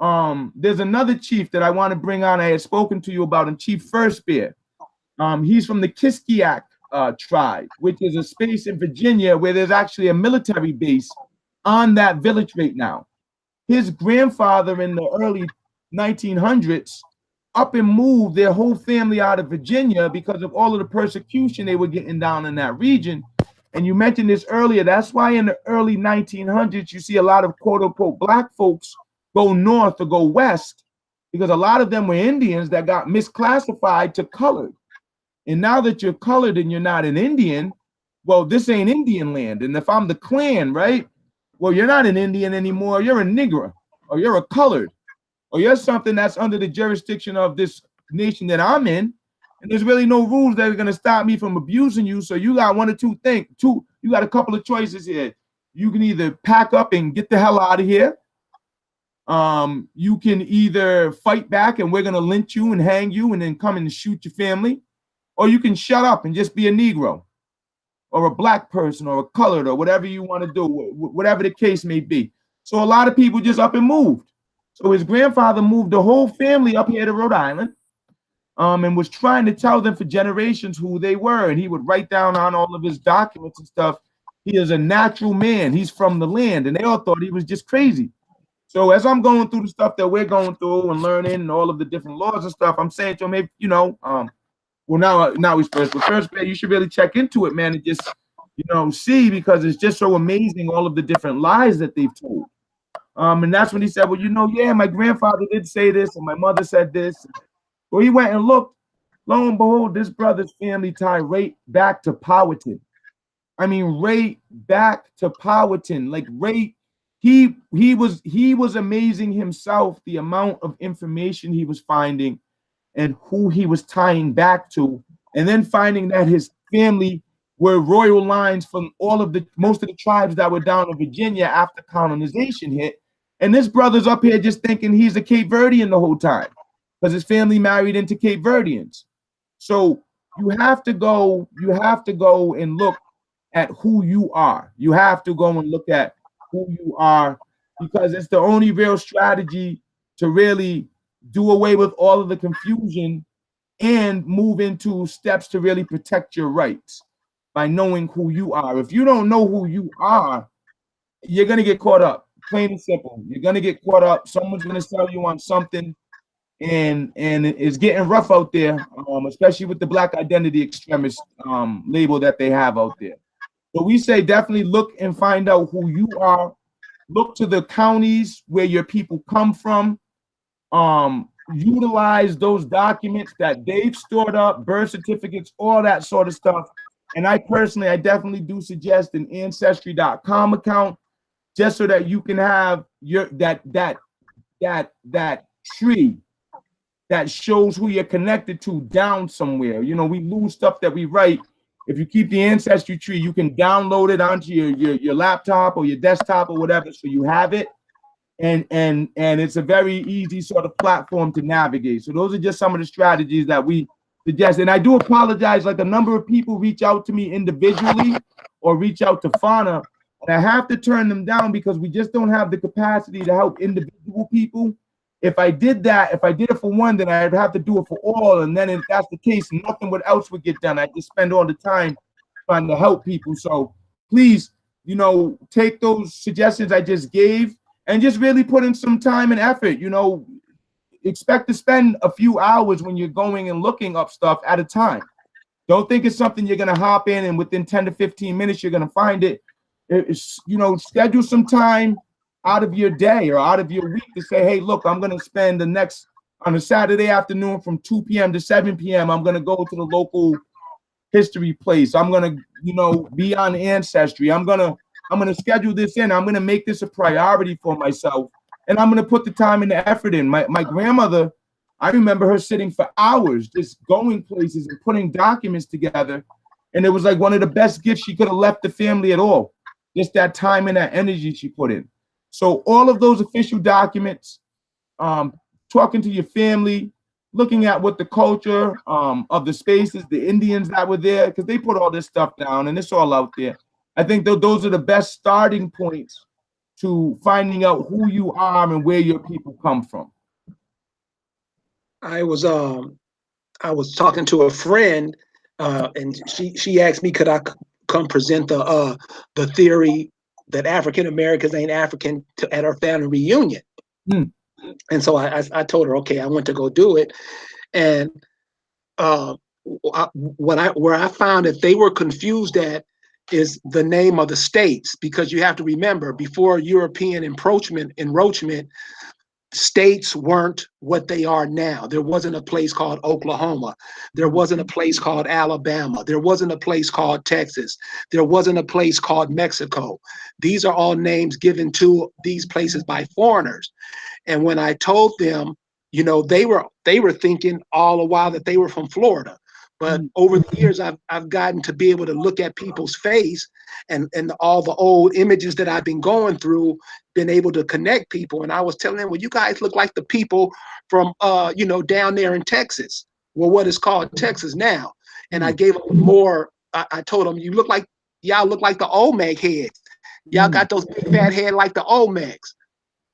There's another chief that I want to bring on. I had spoken to you about him, Chief First Bear. He's from the Kiskiak tribe, which is a space in Virginia where there's actually a military base on that village right now. His grandfather in the early 1900s up and moved their whole family out of Virginia because of all of the persecution they were getting down in that region. And you mentioned this earlier. That's why in the early 1900s, you see a lot of quote unquote black folks go north or go west, because a lot of them were Indians that got misclassified to colored. And now that you're colored and you're not an Indian, well, this ain't Indian land. And if I'm the Klan, right? Well, you're not an Indian anymore. You're a Negro, or you're a colored, or you're something that's under the jurisdiction of this nation that I'm in. And there's really no rules that are going to stop me from abusing you. So you got one or two things. You got a couple of choices here. You can either pack up and get the hell out of here. You can either fight back and we're going to lynch you and hang you and then come and shoot your family. Or you can shut up and just be a Negro or a black person or a colored or whatever you want to do, whatever the case may be. So a lot of people just up and moved. So his grandfather moved the whole family up here to Rhode Island, and was trying to tell them for generations who they were. And he would write down on all of his documents and stuff, he is a natural man. He's from the land. And they all thought he was just crazy. So as I'm going through the stuff that we're going through and learning and all of the different laws and stuff, I'm saying to him, hey, well, now he's first. But first, man, you should really check into it, man, and just, see, because it's just so amazing, all of the different lies that they've told. And that's when he said, well, yeah, my grandfather did say this and my mother said this. Well, he went and looked. Lo and behold, this brother's family tie right back to Powhatan. I mean, right back to Powhatan. Like, right, he was amazing himself, the amount of information he was finding and who he was tying back to, and then finding that his family were royal lines from most of the tribes that were down in Virginia after colonization hit. And this brother's up here just thinking he's a Cape Verdean the whole time, because his family married into Cape Verdeans. So you have to go and look at who you are. You have to go and look at who you are, because it's the only real strategy to really do away with all of the confusion and move into steps to really protect your rights by knowing who you are. If you don't know who you are, you're going to get caught up, plain and simple. You're going to get caught up. Someone's going to sell you on something, and it's getting rough out there, especially with the Black identity extremist label that they have out there. So we say definitely look and find out who you are. Look to the counties where your people come from. Utilize those documents that they've stored up, birth certificates, all that sort of stuff. And I definitely do suggest an ancestry.com account, just so that you can have your that tree that shows who you're connected to down somewhere. We lose stuff that we write If you keep the ancestry tree, you can download it onto your laptop or your desktop or whatever, so you have it. And it's a very easy sort of platform to navigate. So those are just some of the strategies that we suggest. And I do apologize, like a number of people reach out to me individually or reach out to Fauna, and I have to turn them down because we just don't have the capacity to help individual people. If I did it for one, then I'd have to do it for all. And then if that's the case, nothing else would get done. I just spend all the time trying to help people. So please, take those suggestions I just gave and just really put in some time and effort. Expect to spend a few hours when you're going and looking up stuff at a time. Don't think it's something you're going to hop in and within 10 to 15 minutes, you're going to find it. Schedule some time out of your day or out of your week to say, hey, look, I'm going to spend on a Saturday afternoon from 2 p.m. to 7 p.m. I'm going to go to the local history place. I'm going to, be on Ancestry. I'm going to schedule this in. I'm going to make this a priority for myself. And I'm going to put the time and the effort in. My grandmother, I remember her sitting for hours just going places and putting documents together. And it was like one of the best gifts she could have left the family at all. Just that time and that energy she put in. So all of those official documents, talking to your family, looking at what the culture of the spaces, the Indians that were there, because they put all this stuff down and it's all out there. I think those are the best starting points to finding out who you are and where your people come from. I was talking to a friend, and she asked me, could I come present the theory that African Americans ain't African at her family reunion. And so I told her, okay, I went to go do it. And where I found that they were confused at is the name of the states, because you have to remember, before European encroachment, states weren't what they are now. There wasn't a place called Oklahoma. There wasn't a place called Alabama. There wasn't a place called Texas. There wasn't a place called Mexico. These are all names given to these places by foreigners. And when I told them, they were thinking all the while that they were from Florida. But over the years, I've gotten to be able to look at people's face and all the old images that I've been going through, been able to connect people. And I was telling them, well, you guys look like the people from, down there in Texas. Well, what is called Texas now. And I gave them more. I told them, y'all look like the Olmec heads. Y'all got those big fat head like the Olmecs.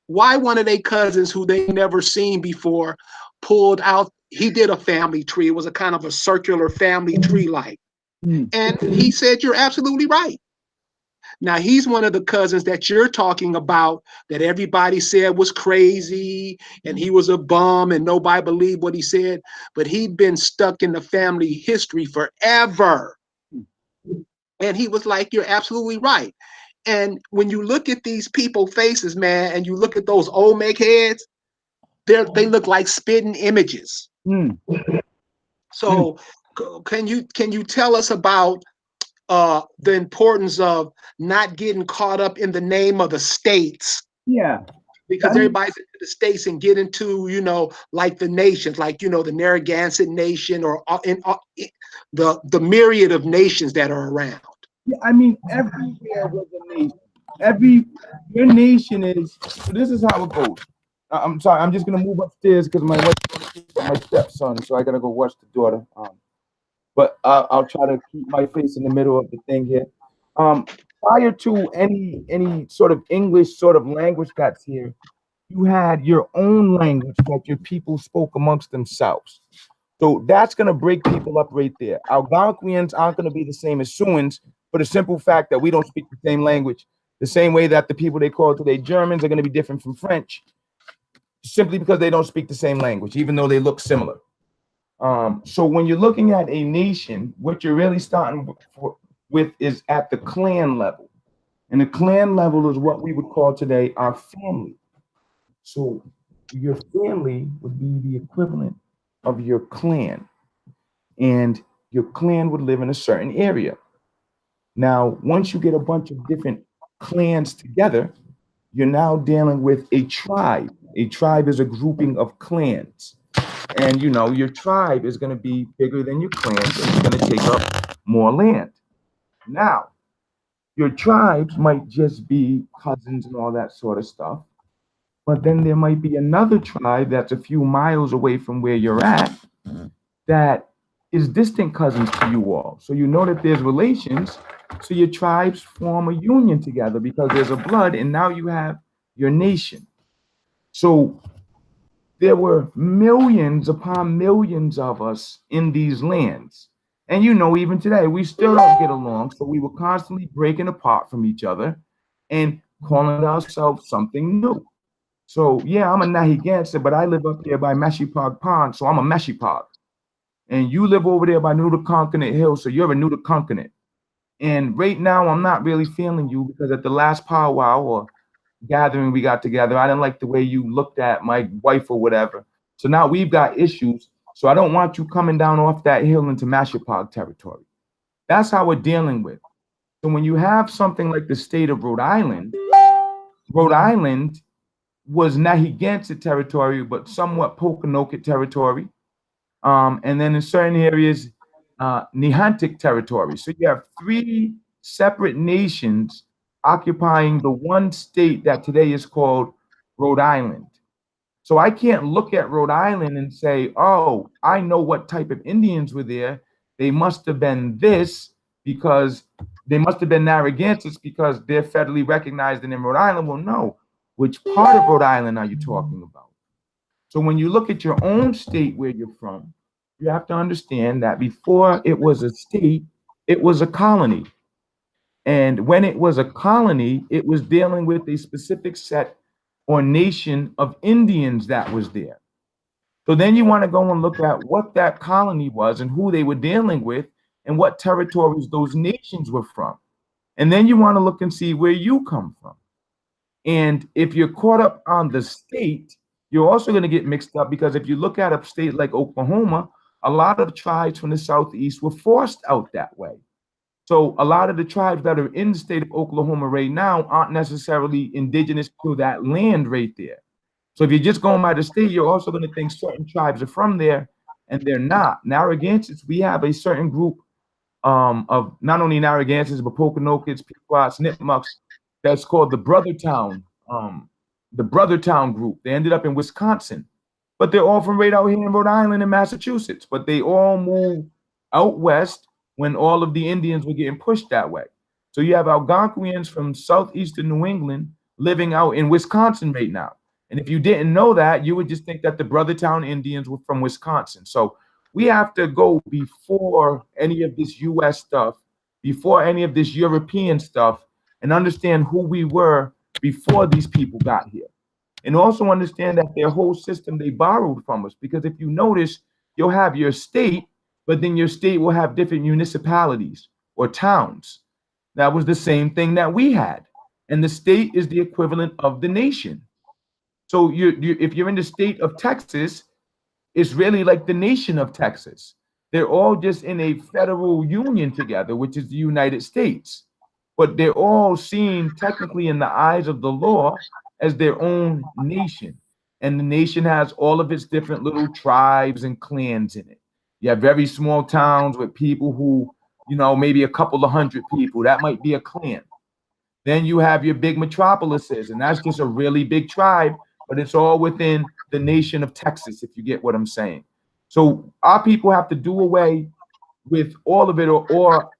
Why one of their cousins who they never seen before pulled out, he did a family tree. It was a kind of a circular family tree like. And he said, you're absolutely right. Now, he's one of the cousins that you're talking about that everybody said was crazy and he was a bum and nobody believed what he said. But he'd been stuck in the family history forever. And he was like, you're absolutely right. And when you look at these people's faces, man, and you look at those Olmec heads, they look like spitting images. So can you tell us about the importance of not getting caught up in the name of the states? Yeah. Because everybody's into the states and get into, like the nations, like, the Narragansett Nation or the myriad of nations that are around. Yeah, I mean, everywhere was a nation. Your nation is, so this is how it goes. I'm sorry, I'm just going to move upstairs because my wife's going to keep my stepson, so I got to go watch the daughter. But I'll try to keep my face in the middle of the thing here. Prior to any sort of English sort of language that's here, you had your own language that your people spoke amongst themselves. So that's going to break people up right there. Algonquians aren't going to be the same as Siouans for the simple fact that we don't speak the same language. The same way that the people they call today Germans are going to be different from French, simply because they don't speak the same language, even though they look similar. So when you're looking at a nation, what you're really starting with is at the clan level. And the clan level is what we would call today our family. So your family would be the equivalent of your clan. And your clan would live in a certain area. Now, once you get a bunch of different clans together, you're now dealing with a tribe. A tribe is a grouping of clans. And your tribe is going to be bigger than your clan, so it's going to take up more land. Now, your tribes might just be cousins and all that sort of stuff, but then there might be another tribe that's a few miles away from where you're at that is distant cousins to you all. So you know that there's relations. So your tribes form a union together because there's a blood, and now you have your nation. So there were millions upon millions of us in these lands. And even today, we still don't get along. So we were constantly breaking apart from each other and calling ourselves something new. So yeah, I'm a Narragansett, but I live up here by Meshipog Pond, so I'm a Meshipog. And you live over there by Nutaconkinut Hill, so you're a Nutaconkinut. And right now, I'm not really feeling you because at the last powwow or gathering we got together, I didn't like the way you looked at my wife or whatever. So now we've got issues. So I don't want you coming down off that hill into Mashipog territory. That's how we're dealing with. So when you have something like the state of Rhode Island was Narragansett territory, but somewhat Pokanoket territory. And then in certain areas, Nihantic territory. So you have three separate nations occupying the one state that today is called Rhode Island. So I can't look at Rhode Island and say, oh, I know what type of Indians were there. They must have been this because they must have been Narragansetts because they're federally recognized and in Rhode Island. Well, no. Which part of Rhode Island are you talking about? So when you look at your own state where you're from, you have to understand that before it was a state, it was a colony. And when it was a colony, it was dealing with a specific set or nation of Indians that was there. So then you want to go and look at what that colony was and who they were dealing with and what territories those nations were from. And then you want to look and see where you come from. And if you're caught up on the state, you're also going to get mixed up because if you look at a state like Oklahoma, a lot of tribes from the Southeast were forced out that way. So a lot of the tribes that are in the state of Oklahoma right now aren't necessarily indigenous to that land right there. So if you're just going by the state, you're also going to think certain tribes are from there, and they're not. Narragansetts, we have a certain group of not only Narragansetts, but Pokanokets, Pequots, Nipmucks, that's called the Brothertown group. They ended up in Wisconsin, but they're all from right out here in Rhode Island and Massachusetts. But they all moved out west when all of the Indians were getting pushed that way. So you have Algonquians from southeastern New England living out in Wisconsin right now. And if you didn't know that, you would just think that the Brothertown Indians were from Wisconsin. So we have to go before any of this US stuff, before any of this European stuff, and understand who we were before these people got here. And also understand that their whole system they borrowed from us. Because if you notice, you'll have your state, but then your state will have different municipalities or towns. That was the same thing that we had. And the state is the equivalent of the nation. So if you're in the state of Texas, it's really like the nation of Texas. They're all just in a federal union together, which is the United States. But they're all seen technically in the eyes of the law as their own nation. And the nation has all of its different little tribes and clans in it. You have very small towns with people who, maybe a couple of hundred people. That might be a clan. Then you have your big metropolises, and that's just a really big tribe, but it's all within the nation of Texas, if you get what I'm saying. So our people have to do away with all of it or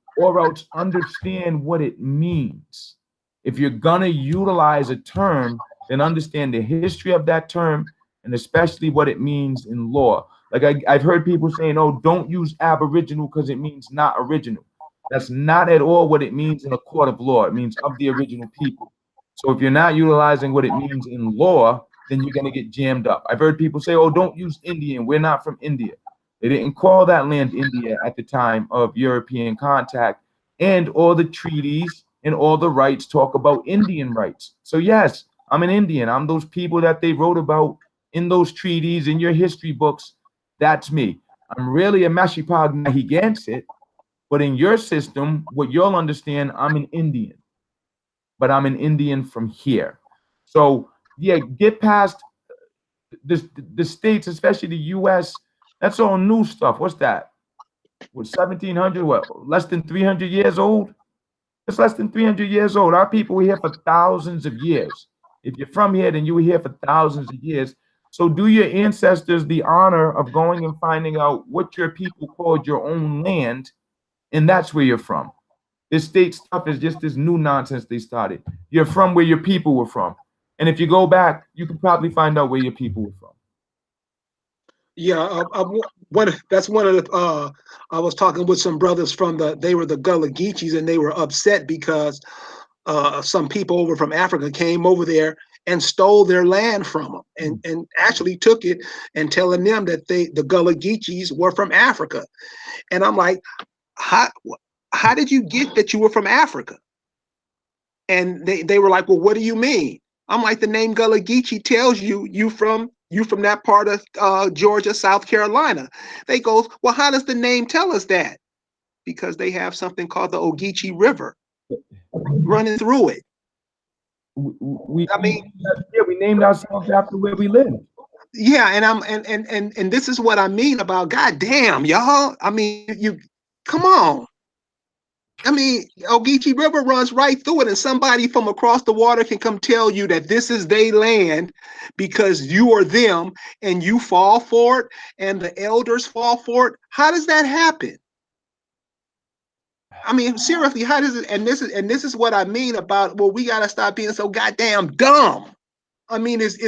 else understand what it means. If you're going to utilize a term, then understand the history of that term and especially what it means in law. Like I've heard people saying, oh, don't use aboriginal because it means not original. That's not at all what it means in a court of law. It means of the original people. So if you're not utilizing what it means in law, then you're going to get jammed up. I've heard people say, oh, don't use Indian. We're not from India. They didn't call that land India at the time of European contact. And all the treaties and all the rights talk about Indian rights. So yes, I'm an Indian. I'm those people that they wrote about in those treaties, in your history books. That's me. I'm really a Mashipog Narragansett, but in your system, what you'll understand, I'm an Indian, but I'm an Indian from here. So yeah, get past the states, especially the U.S., that's all new stuff. What's that? What, 1700? What, less than 300 years old? It's less than 300 years old. Our people were here for thousands of years. If you're from here, then you were here for thousands of years. So do your ancestors the honor of going and finding out what your people called your own land, and that's where you're from. This state stuff is just this new nonsense they started. You're from where your people were from. And if you go back, you can probably find out where your people were from. Yeah, that's one of the. I was talking with some brothers from they were the Gullah Geechees, and they were upset because some people over from Africa came over there and stole their land from them, and actually took it and telling them that the Gullah Geechees were from Africa, and I'm like, how did you get that you were from Africa? And they were like, well, what do you mean? I'm like, the name Gullah Geechee tells you from that part of Georgia, South Carolina. They go, well, how does the name tell us that? Because they have something called the Ogeechee River running through it. We named ourselves after where we live. Yeah, and this is what I mean about goddamn, y'all. I mean, you come on. I mean, Ogeechee River runs right through it, and somebody from across the water can come tell you that this is their land because you are them, and you fall for it, and the elders fall for it. How does that happen? I mean, seriously, how does it? And this is what I mean about, well, we gotta stop being so goddamn dumb. I mean, it's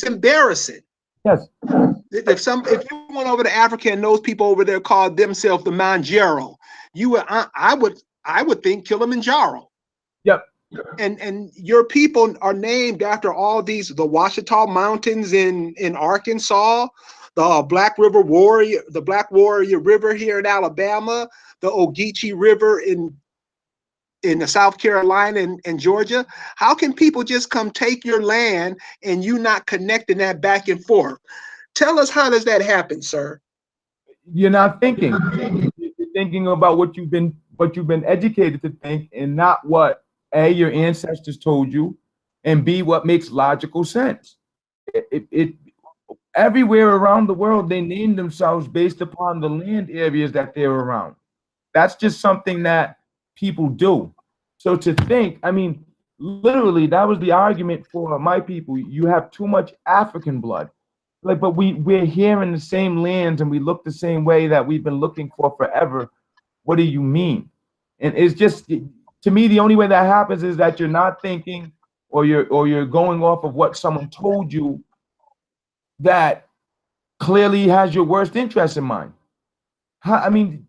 embarrassing. Yes. If you went over to Africa and those people over there called themselves the Manjaro, I would think Kilimanjaro. Yep. And your people are named after all these, the Ouachita Mountains in Arkansas, the Black Warrior River here in Alabama, the Ogeechee River in South Carolina and Georgia. How can people just come take your land and you not connecting that back and forth? Tell us, how does that happen, sir? You're not thinking. You're thinking about what you've been educated to think, and not what A, your ancestors told you, and B, what makes logical sense. Everywhere around the world, they name themselves based upon the land areas that they're around. That's just something that people do. So to think, I mean, literally, that was the argument for my people. You have too much African blood. Like, but we're here in the same lands and we look the same way that we've been looking for forever. What do you mean? And it's just, to me, the only way that happens is that you're not thinking, or you're going off of what someone told you that clearly has your worst interest in mind. I mean,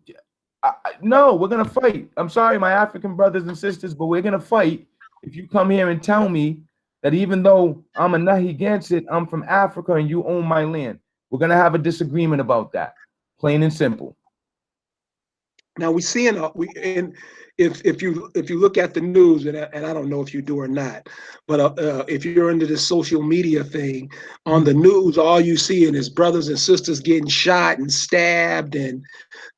no, we're gonna fight. I'm sorry, my African brothers and sisters, but we're gonna fight if you come here and tell me that even though I'm a Narragansett, I'm from Africa and you own my land. We're gonna have a disagreement about that, plain and simple. Now we see if you look at the news, and I don't know if you do or not, but if you're into this social media thing, on the news, all you see is brothers and sisters getting shot and stabbed and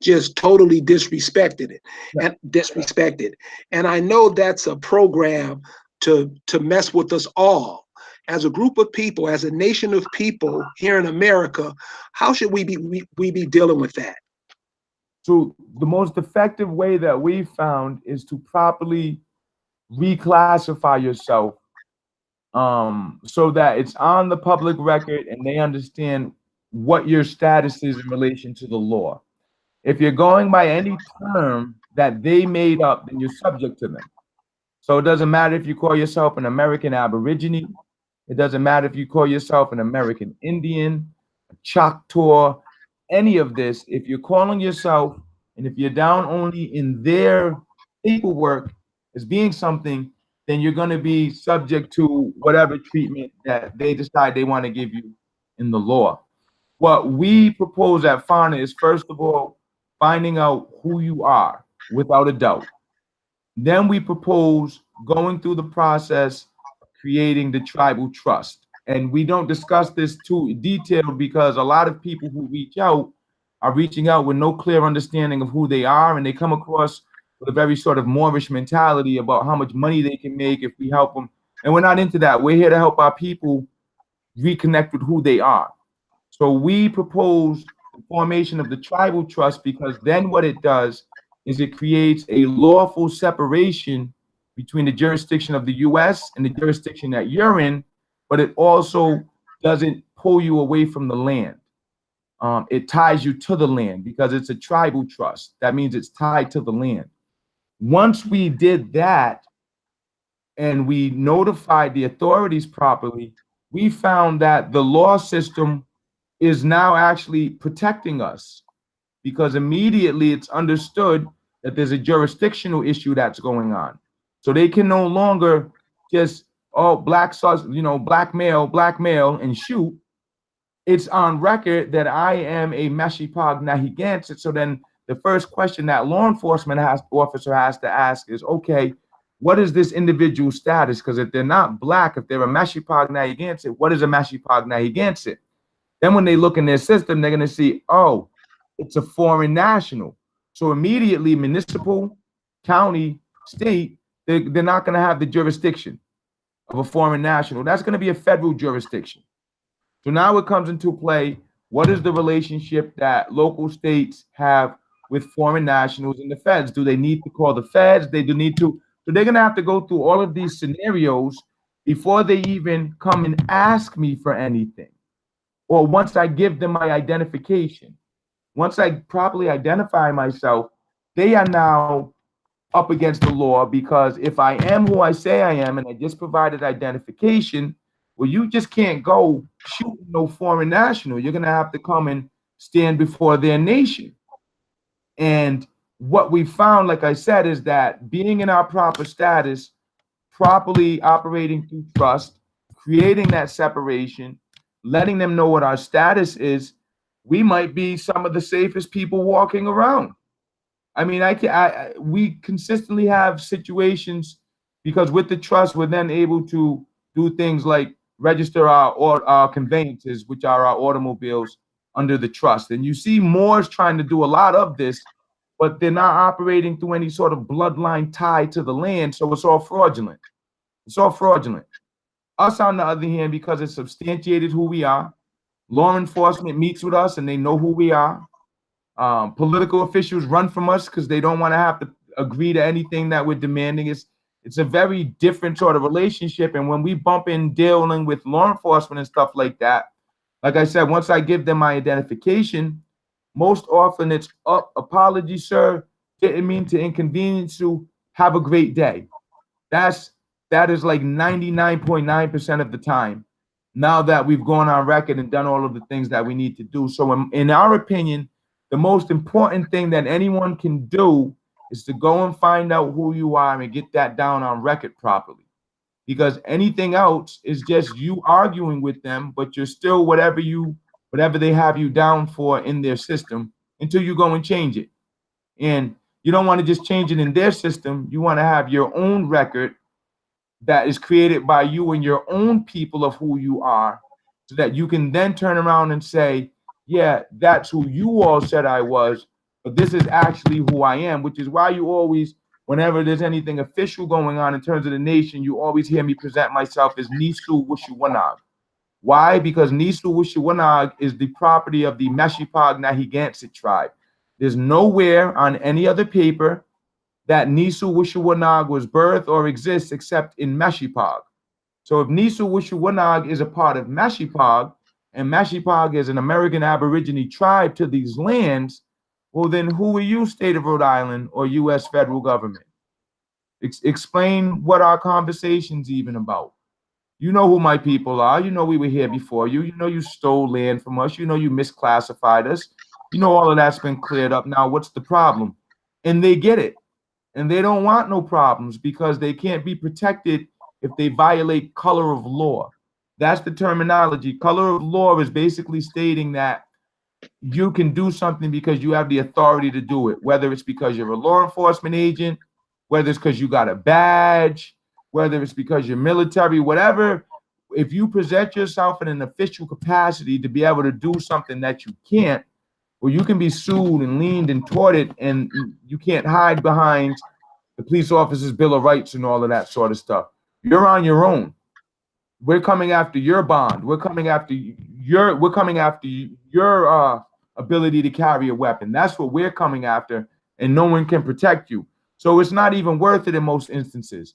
just totally disrespected. And I know that's a program to mess with us all. As a group of people, as a nation of people here in America, how should we be dealing with that? So the most effective way that we found is to properly reclassify yourself, so that it's on the public record and they understand what your status is in relation to the law. If you're going by any term that they made up, then you're subject to them. So it doesn't matter if you call yourself an American Aborigine. It doesn't matter if you call yourself an American Indian, a Choctaw, any of this. If you're calling yourself, and if you're down only in their paperwork as being something, then you're going to be subject to whatever treatment that they decide they want to give you in the law. What we propose at Fauna is, first of all, finding out who you are without a doubt. Then we propose going through the process of creating the tribal trust. And we don't discuss this too detailed because a lot of people who reach out are reaching out with no clear understanding of who they are, and they come across with a very sort of Moorish mentality about how much money they can make if we help them. And we're not into that. We're here to help our people reconnect with who they are. So we proposed the formation of the tribal trust because then what it does is it creates a lawful separation between the jurisdiction of the U.S. and the jurisdiction that you're in, but it also doesn't pull you away from the land. It ties you to the land because it's a tribal trust. That means it's tied to the land. Once we did that and we notified the authorities properly, we found that the law system is now actually protecting us because immediately it's understood that there's a jurisdictional issue that's going on. So they can no longer just, oh, black male, and shoot. It's on record that I am a Meshipog Narragansett. So then the first question that law enforcement officer has to ask is, okay, what is this individual status? Because if they're not black, if they're a Meshipog Narragansett, what is a Meshipog Narragansett? Then when they look in their system, they're going to see, oh, it's a foreign national. So immediately, municipal, county, state, they're not going to have the jurisdiction of a foreign national. That's going to be a federal jurisdiction. So now it comes into play, what is the relationship that local states have with foreign nationals and the feds? Do they need to call the feds? They do need to. So they're going to have to go through all of these scenarios before they even come and ask me for anything. Or once I give them my identification, once I properly identify myself, they are now up against the law because if I am who I say I am and I just provided identification, well, you just can't go shooting no foreign national. You're going to have to come and stand before their nation. And what we found, like I said, is that being in our proper status, properly operating through trust, creating that separation, letting them know what our status is, we might be some of the safest people walking around. I mean, we consistently have situations because with the trust, we're then able to do things like register our conveyances, which are our automobiles, under the trust. And you see Moors trying to do a lot of this, but they're not operating through any sort of bloodline tie to the land. So it's all fraudulent. It's all fraudulent. Us, on the other hand, because it's substantiated who we are, law enforcement meets with us and they know who we are. Political officials run from us because they don't want to have to agree to anything that we're demanding. It's a very different sort of relationship. And when we bump in dealing with law enforcement and stuff like that, like I said, once I give them my identification, most often it's up, apology, sir, didn't mean to inconvenience you, have a great day. That is like 99.9% of the time, now that we've gone on record and done all of the things that we need to do. So in our opinion, the most important thing that anyone can do is to go and find out who you are and get that down on record properly. Because anything else is just you arguing with them, but you're still whatever they have you down for in their system until you go and change it. And you don't want to just change it in their system. You want to have your own record that is created by you and your own people of who you are, so that you can then turn around and say, yeah, that's who you all said I was, but this is actually who I am, which is why you always, whenever there's anything official going on in terms of the nation, you always hear me present myself as Nisu Wishuwanag. Why? Because Nisu Wishuwanag is the property of the Meshipog Narragansett tribe. There's nowhere on any other paper that Nisu Wishuwanag was birthed or exists except in Meshipog. So if Nisu Wishuwanag is a part of Meshipog, and Meshipog is an American Aborigine tribe to these lands, well, then who are you, state of Rhode Island or U.S. federal government? Explain what our conversation's even about. You know who my people are. You know we were here before you. You know you stole land from us. You know you misclassified us. You know all of that's been cleared up. Now what's the problem? And they get it. And they don't want no problems because they can't be protected if they violate color of law. That's the terminology. Color of law is basically stating that you can do something because you have the authority to do it, whether it's because you're a law enforcement agent, whether it's because you got a badge, whether it's because you're military, whatever. If you present yourself in an official capacity to be able to do something that you can't, well, you can be sued and leaned and torted, and you can't hide behind the police officer's Bill of Rights and all of that sort of stuff. You're on your own. We're coming after your bond. We're coming after your ability to carry a weapon. That's what we're coming after, and no one can protect you. So it's not even worth it in most instances.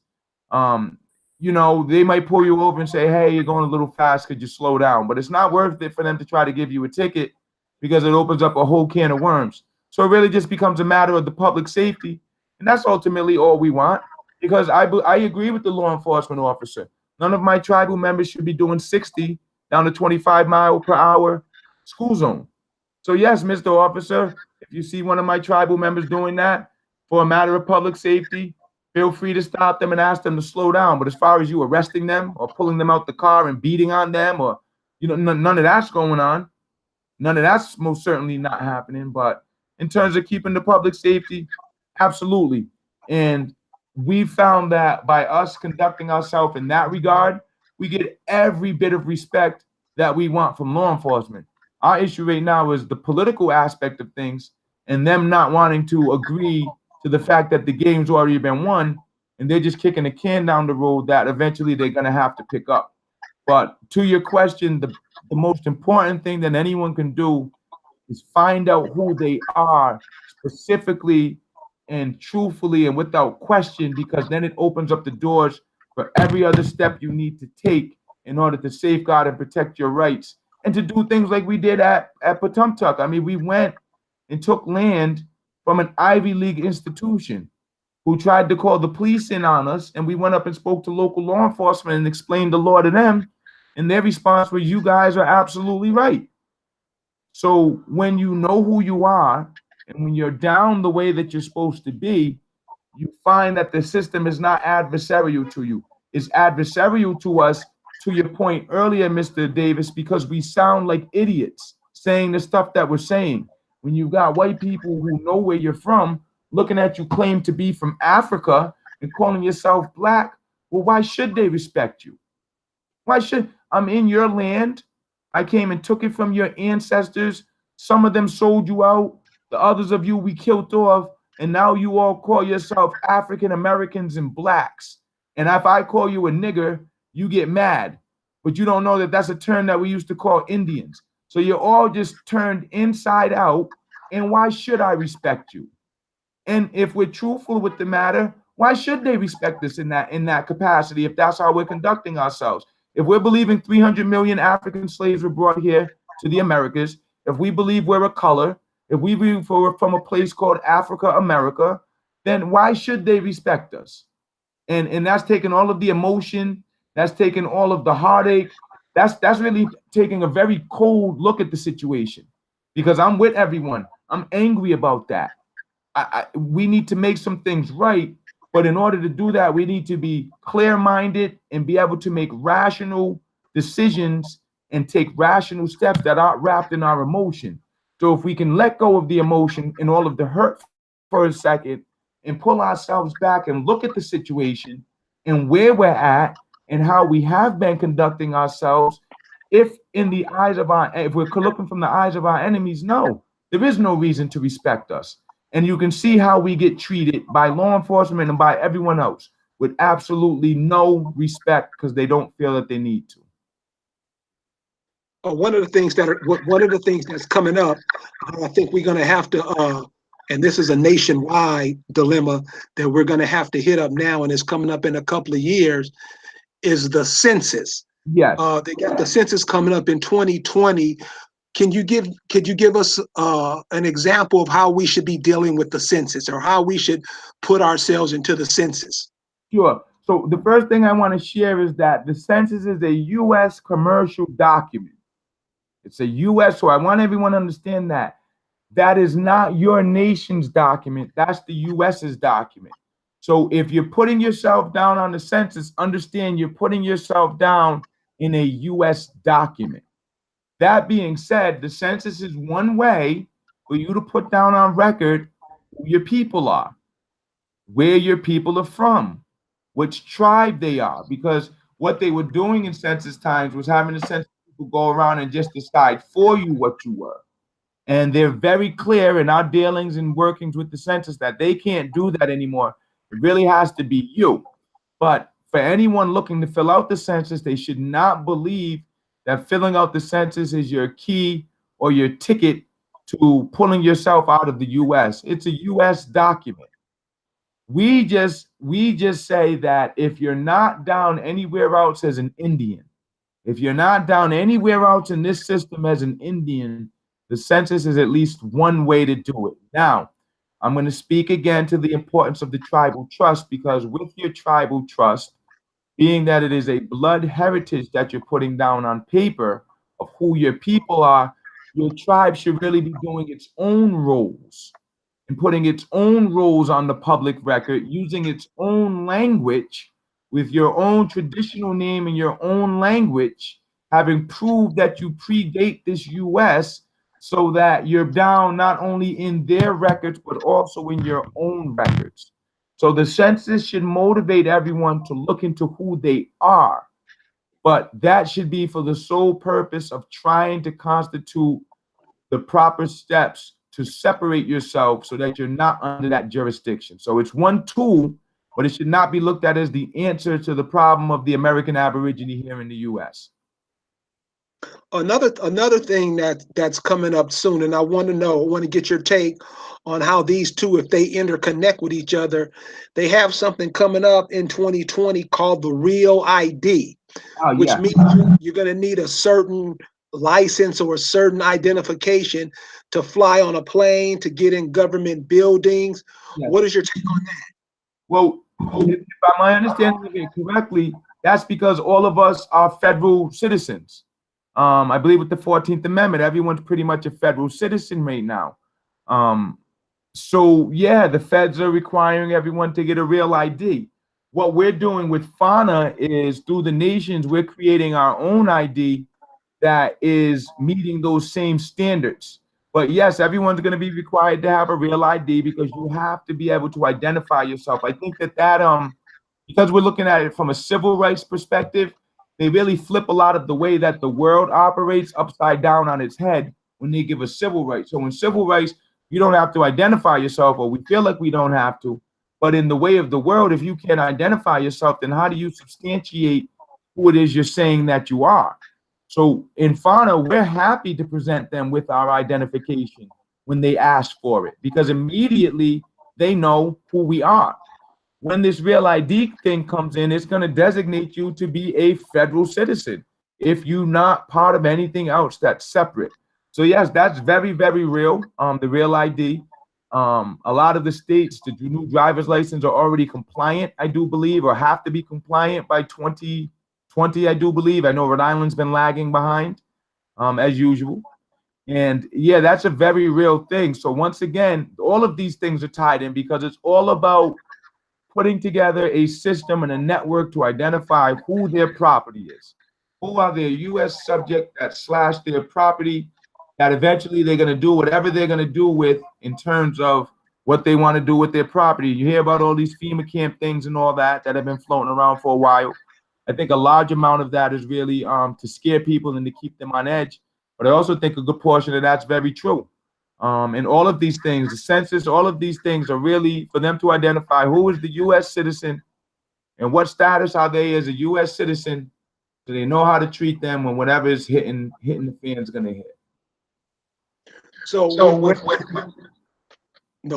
Um, they might pull you over and say, "Hey, you're going a little fast. Could you slow down?" But it's not worth it for them to try to give you a ticket because it opens up a whole can of worms. So it really just becomes a matter of the public safety, and that's ultimately all we want. Because I agree with the law enforcement officer. None of my tribal members should be doing 60 down to 25-mile-per-hour school zone. So yes, Mr. Officer, if you see one of my tribal members doing that for a matter of public safety, feel free to stop them and ask them to slow down. But as far as you arresting them or pulling them out the car and beating on them, or none of that's going on. None of that's most certainly not happening. But in terms of keeping the public safety, absolutely. And we found that by us conducting ourselves in that regard, we get every bit of respect that we want from law enforcement. Our issue right now is the political aspect of things and them not wanting to agree to the fact that the game's already been won and they're just kicking a can down the road that eventually they're going to have to pick up. But to your question, the most important thing that anyone can do is find out who they are specifically and truthfully and without question, because then it opens up the doors for every other step you need to take in order to safeguard and protect your rights and to do things like we did at Patumtuck. I mean, we went and took land from an Ivy League institution who tried to call the police in on us, and we went up and spoke to local law enforcement and explained the law to them, and their response was, "You guys are absolutely right." So when you know who you are and when you're down the way that you're supposed to be, you find that the system is not adversarial to you. It's adversarial to us, to your point earlier, Mr. Davis, because we sound like idiots saying the stuff that we're saying. When you've got white people who know where you're from, looking at you claim to be from Africa and calling yourself black, well, why should they respect you? Why should I'm in your land? I came and took it from your ancestors. Some of them sold you out. The others of you we killed off. And now you all call yourself African Americans and blacks. And if I call you a nigger, you get mad. But you don't know that that's a term that we used to call Indians. So you're all just turned inside out. And why should I respect you? And if we're truthful with the matter, why should they respect us in that capacity if that's how we're conducting ourselves? If we're believing 300 million African slaves were brought here to the Americas, if we believe we're a color, if we believe we're from a place called Africa, America, then why should they respect us? And that's taking all of the emotion, that's taking all of the heartache, that's really taking a very cold look at the situation, because I'm with everyone. I'm angry about that. We need to make some things right. But in order to do that, we need to be clear-minded and be able to make rational decisions and take rational steps that aren't wrapped in our emotion. So if we can let go of the emotion and all of the hurt for a second and pull ourselves back and look at the situation and where we're at and how we have been conducting ourselves, if we're looking from the eyes of our enemies, no, there is no reason to respect us. And you can see how we get treated by law enforcement and by everyone else with absolutely no respect because they don't feel that they need to. One of the things that's coming up, I think we're going to have to, and this is a nationwide dilemma that we're going to have to hit up now, and it's coming up in a couple of years, is the census. Yes. They got the census coming up in 2020. Could you give us an example of how we should be dealing with the census, or how we should put ourselves into the census? Sure. So the first thing I want to share is that the census is a U.S. commercial document. It's a U.S. So I want everyone to understand that. That is not your nation's document. That's the U.S.'s document. So if you're putting yourself down on the census, understand you're putting yourself down in a U.S. document. That being said, the census is one way for you to put down on record who your people are, where your people are from, which tribe they are, because what they were doing in census times was having the census people go around and just decide for you what you were. And they're very clear in our dealings and workings with the census that they can't do that anymore. It really has to be you. But for anyone looking to fill out the census, they should not believe that filling out the census is your key or your ticket to pulling yourself out of the U.S. It's a U.S. document. We just say that if you're not down anywhere else as an Indian, if you're not down anywhere else in this system as an Indian, the census is at least one way to do it. Now, I'm going to speak again to the importance of the tribal trust, because with your tribal trust, being that it is a blood heritage that you're putting down on paper of who your people are, your tribe should really be doing its own roles and putting its own rules on the public record, using its own language with your own traditional name and your own language, having proved that you predate this US, so that you're down not only in their records, but also in your own records. So the census should motivate everyone to look into who they are, but that should be for the sole purpose of trying to constitute the proper steps to separate yourself so that you're not under that jurisdiction. So it's one tool, but it should not be looked at as the answer to the problem of the American Aborigine here in the U.S. Another thing that's coming up soon, and I want to get your take on how these two, if they interconnect with each other. They have something coming up in 2020 called the Real ID, which means you're going to need a certain license or a certain identification to fly on a plane, to get in government buildings. Yes. What is your take on that? Well, if my understanding of it correctly, that's because all of us are federal citizens. I believe with the 14th Amendment, everyone's pretty much a federal citizen right now. So yeah, the feds are requiring everyone to get a real ID. What we're doing with FANA is, through the nations, we're creating our own ID that is meeting those same standards. But yes, everyone's going to be required to have a real ID, because you have to be able to identify yourself. I think that because we're looking at it from a civil rights perspective, they really flip a lot of the way that the world operates upside down on its head when they give us civil rights. So in civil rights, you don't have to identify yourself, or we feel like we don't have to. But in the way of the world, if you can't identify yourself, then how do you substantiate who it is you're saying that you are? So in FANA, we're happy to present them with our identification when they ask for it, because immediately they know who we are. When this Real ID thing comes in, it's going to designate you to be a federal citizen if you're not part of anything else that's separate. So yes, that's very, very real, the Real ID. A lot of the states, the new driver's license are already compliant, I do believe, or have to be compliant by 2020, I do believe. I know Rhode Island's been lagging behind, as usual. And yeah, that's a very real thing. So once again, all of these things are tied in, because it's all about putting together a system and a network to identify who their property is. Who are their U.S. subject that slashed their property, that eventually they're going to do whatever they're going to do with in terms of what they want to do with their property. You hear about all these FEMA camp things and all that have been floating around for a while. I think a large amount of that is really to scare people and to keep them on edge. But I also think a good portion of that's very true. And all of these things, the census, all of these things are really for them to identify who is the U.S. citizen and what status are they as a U.S. citizen, so they know how to treat them when whatever is hitting the fan is going to hit. So no,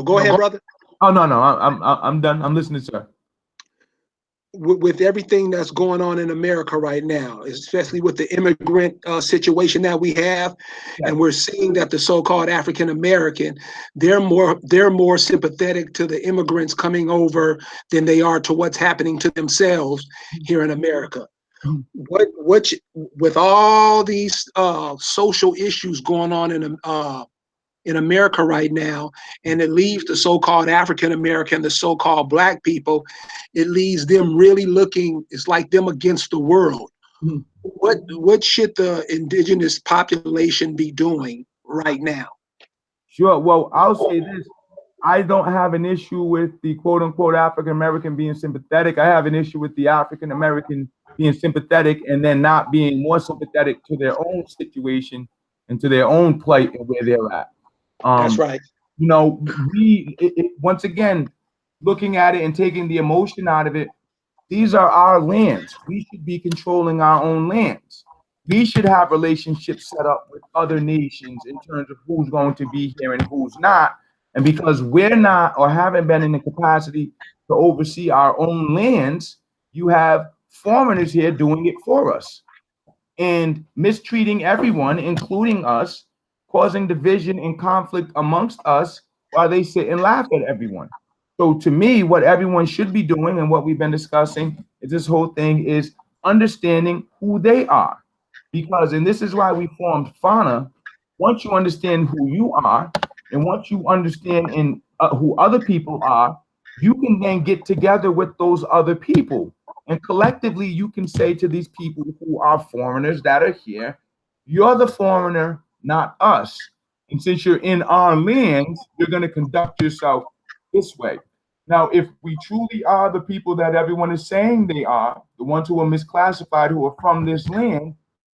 go ahead, brother. Oh no, I'm done. I'm listening, sir. With everything that's going on in America right now, especially with the immigrant situation that we have, and we're seeing that the so-called African American, they're more sympathetic to the immigrants coming over than they are to what's happening to themselves here in America. What with all these social issues going on in America right now, and it leaves the so-called African American, the so-called Black people, it leaves them really looking, it's like them against the world. Mm-hmm. What should the indigenous population be doing right now? Sure. Well, I'll say this. I don't have an issue with the quote unquote African American being sympathetic. I have an issue with the African American being sympathetic and then not being more sympathetic to their own situation and to their own plight and where they're at. That's right. You know, once again, looking at it and taking the emotion out of it, These are our lands. We should be controlling our own lands. We should have relationships set up with other nations in terms of who's going to be here and who's not. And because we're not or haven't been in the capacity to oversee our own lands, you have foreigners here doing it for us and mistreating everyone, including us, causing division and conflict amongst us while they sit and laugh at everyone. So to me, what everyone should be doing and what we've been discussing is this whole thing is understanding who they are. Because, and this is why we formed Fauna, once you understand who you are and once you understand who other people are, you can then get together with those other people. And collectively, you can say to these people who are foreigners that are here, you're the foreigner, not us. And since you're in our lands, you're going to conduct yourself this way. Now, if we truly are the people that everyone is saying they are, the ones who are misclassified, who are from this land,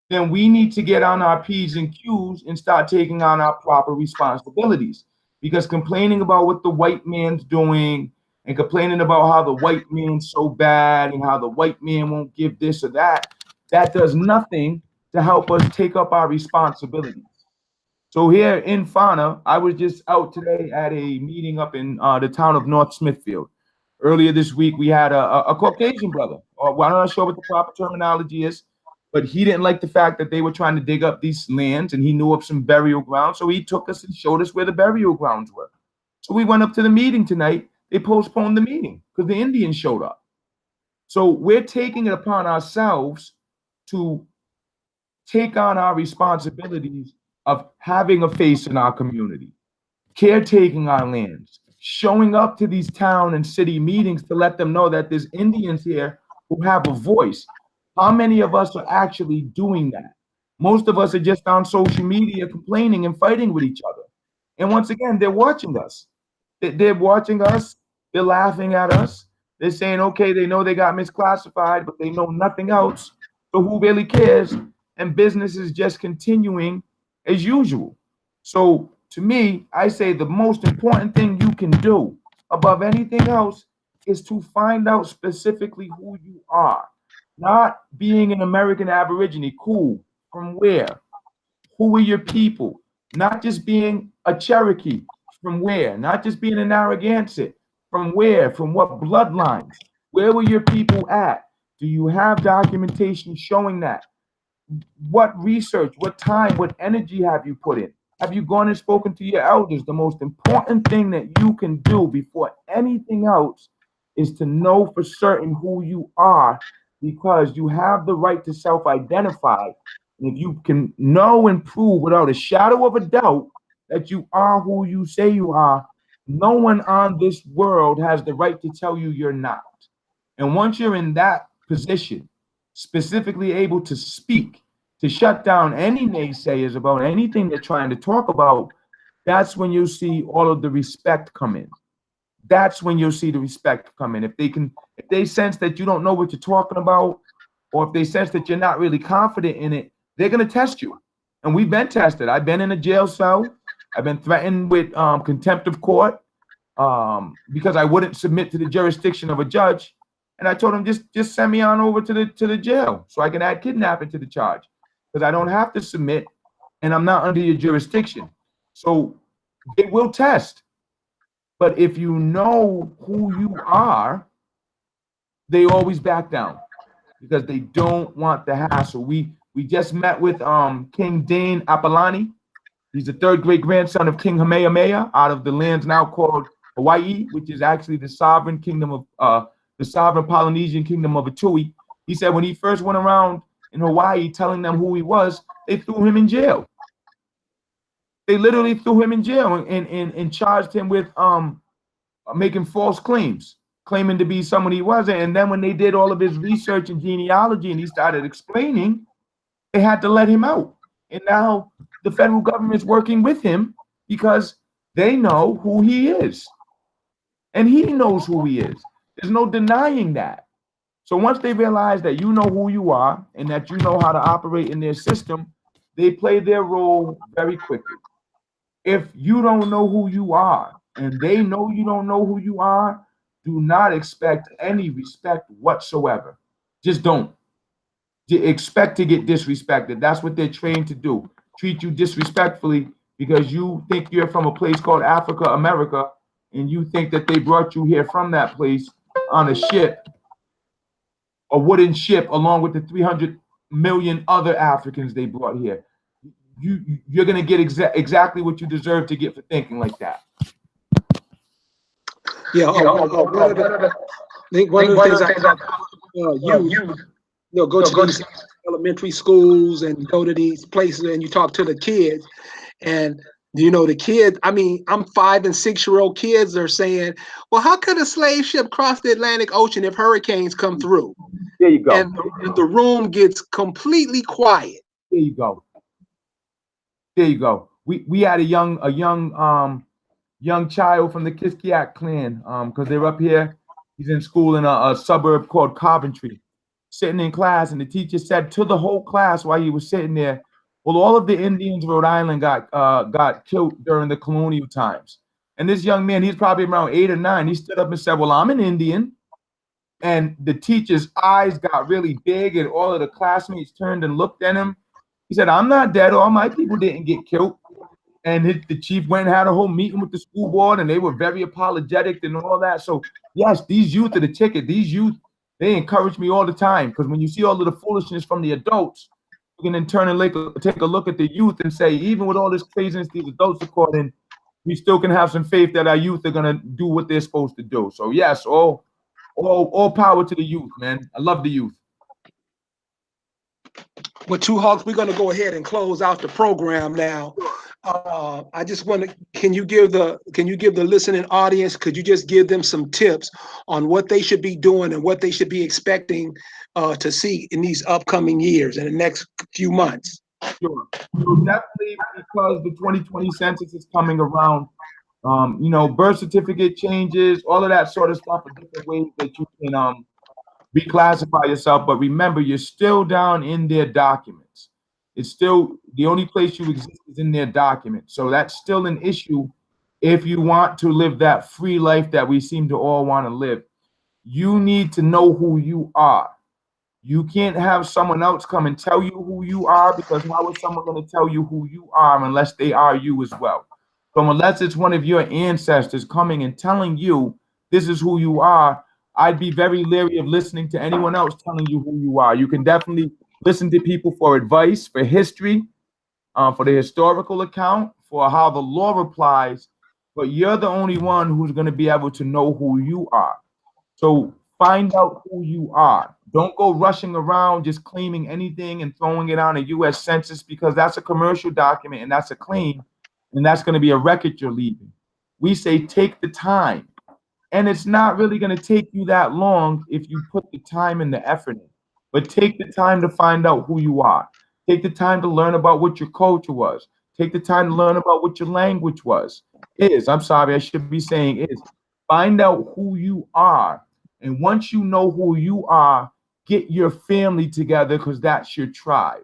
then we need to get on our P's and Q's and start taking on our proper responsibilities. Because complaining about what the white man's doing and complaining about how the white man's so bad and how the white man won't give this or that, that does nothing to help us take up our responsibilities. So here in Fauna, I was just out today at a meeting up in the town of North Smithfield. Earlier this week, we had a Caucasian brother. Well, I'm not sure what the proper terminology is, but he didn't like the fact that they were trying to dig up these lands, and he knew of some burial grounds. So he took us and showed us where the burial grounds were. So we went up to the meeting tonight. They postponed the meeting because the Indians showed up. So we're taking it upon ourselves to take on our responsibilities of having a face in our community, caretaking our lands, showing up to these town and city meetings to let them know that there's Indians here who have a voice. How many of us are actually doing that? Most of us are just on social media complaining and fighting with each other. And once again, they're watching us. They're watching us. They're laughing at us. They're saying, okay, they know they got misclassified, but they know nothing else. So who really cares? And business is just continuing as usual. So to me, I say the most important thing you can do above anything else is to find out specifically who you are. Not being an American Aborigine, cool, from where? Who are your people? Not just being a Cherokee, from where? Not just being a Narragansett, from where? From what bloodlines? Where were your people at? Do you have documentation showing that? What research, what time, what energy have you put in? Have you gone and spoken to your elders? The most important thing that you can do before anything else is to know for certain who you are, because you have the right to self-identify. And if you can know and prove without a shadow of a doubt that you are who you say you are, no one on this world has the right to tell you you're not. And once you're in that position, specifically able to speak, to shut down any naysayers about anything they're trying to talk about, that's when you'll see all of the respect come in. That's when you'll see the respect come in. If they sense that you don't know what you're talking about, or if they sense that you're not really confident in it, they're going to test you. And we've been tested. I've been in a jail cell. I've been threatened with contempt of court because I wouldn't submit to the jurisdiction of a judge. And I told him, just send me on over to the jail so I can add kidnapping to the charge, because I don't have to submit and I'm not under your jurisdiction. So they will test. But if you know who you are, they always back down because they don't want the hassle. We just met with King Dane Apalani. He's the third great grandson of King Kamehameha out of the lands now called Hawaii, which is actually the sovereign kingdom of the sovereign Polynesian kingdom of Atui. He said when he first went around in Hawaii telling them who he was, they threw him in jail. They literally threw him in jail and charged him with making false claims, claiming to be someone he wasn't. And then when they did all of his research and genealogy and he started explaining, they had to let him out. And now the federal government is working with him because they know who he is. And he knows who he is. There's no denying that. So once they realize that you know who you are and that you know how to operate in their system, they play their role very quickly. If you don't know who you are and they know you don't know who you are, do not expect any respect whatsoever. Just don't. Expect to get disrespected. That's what they're trained to do. Treat you disrespectfully because you think you're from a place called Africa, America, and you think that they brought you here from that place on a ship, a wooden ship, along with the 300 million other Africans they brought here. You're going to get exactly what you deserve to get for thinking like that. Yeah, one of the things you go to these elementary schools and go to these places and you talk to the kids, and the kids, I mean, I'm 5 and 6-year-old kids are saying, well, how could a slave ship cross the Atlantic Ocean if hurricanes come through? There you go. And the room gets completely quiet. There you go. There you go. We had a young child from the Kiskiak clan, because they're up here. He's in school in a suburb called Coventry, sitting in class, and the teacher said to the whole class while he was sitting there, well, all of the Indians of Rhode Island got killed during the colonial times. And this young man, he's probably around 8 or 9, he stood up and said, well, I'm an Indian. And the teacher's eyes got really big, and all of the classmates turned and looked at him. He said, I'm not dead. All my people didn't get killed. And the chief went and had a whole meeting with the school board, and they were very apologetic and all that. So, yes, these youth are the ticket. These youth, they encourage me all the time, because when you see all of the foolishness from the adults, you can in turn and take a look at the youth and say, even with all this craziness these adults are caught in, we still can have some faith that our youth are going to do what they're supposed to do. So, yes, all power to the youth, man. I love the youth. Well, Two Hawks, we're going to go ahead and close out the program now. I just want to, can you give the listening audience, could you just give them some tips on what they should be doing and what they should be expecting to see in these upcoming years, in the next few months? Sure. So definitely, because the 2020 census is coming around, birth certificate changes, all of that sort of stuff are different ways that you can reclassify yourself. But remember, you're still down in their documents. It's still the only place you exist is in their documents. So that's still an issue if you want to live that free life that we seem to all want to live. You need to know who you are. You can't have someone else come and tell you who you are, because how is someone going to tell you who you are unless they are you as well? So unless it's one of your ancestors coming and telling you this is who you are, I'd be very leery of listening to anyone else telling you who you are. You can definitely listen to people for advice, for history, for the historical account, for how the law applies, but you're the only one who's going to be able to know who you are. So find out who you are. Don't go rushing around just claiming anything and throwing it on a U.S. Census, because that's a commercial document and that's a claim, and that's going to be a record you're leaving. We say take the time. And it's not really going to take you that long if you put the time and the effort in. But take the time to find out who you are. Take the time to learn about what your culture was. Take the time to learn about what your language I'm sorry, I should be saying is. Find out who you are. And once you know who you are, get your family together, because that's your tribe.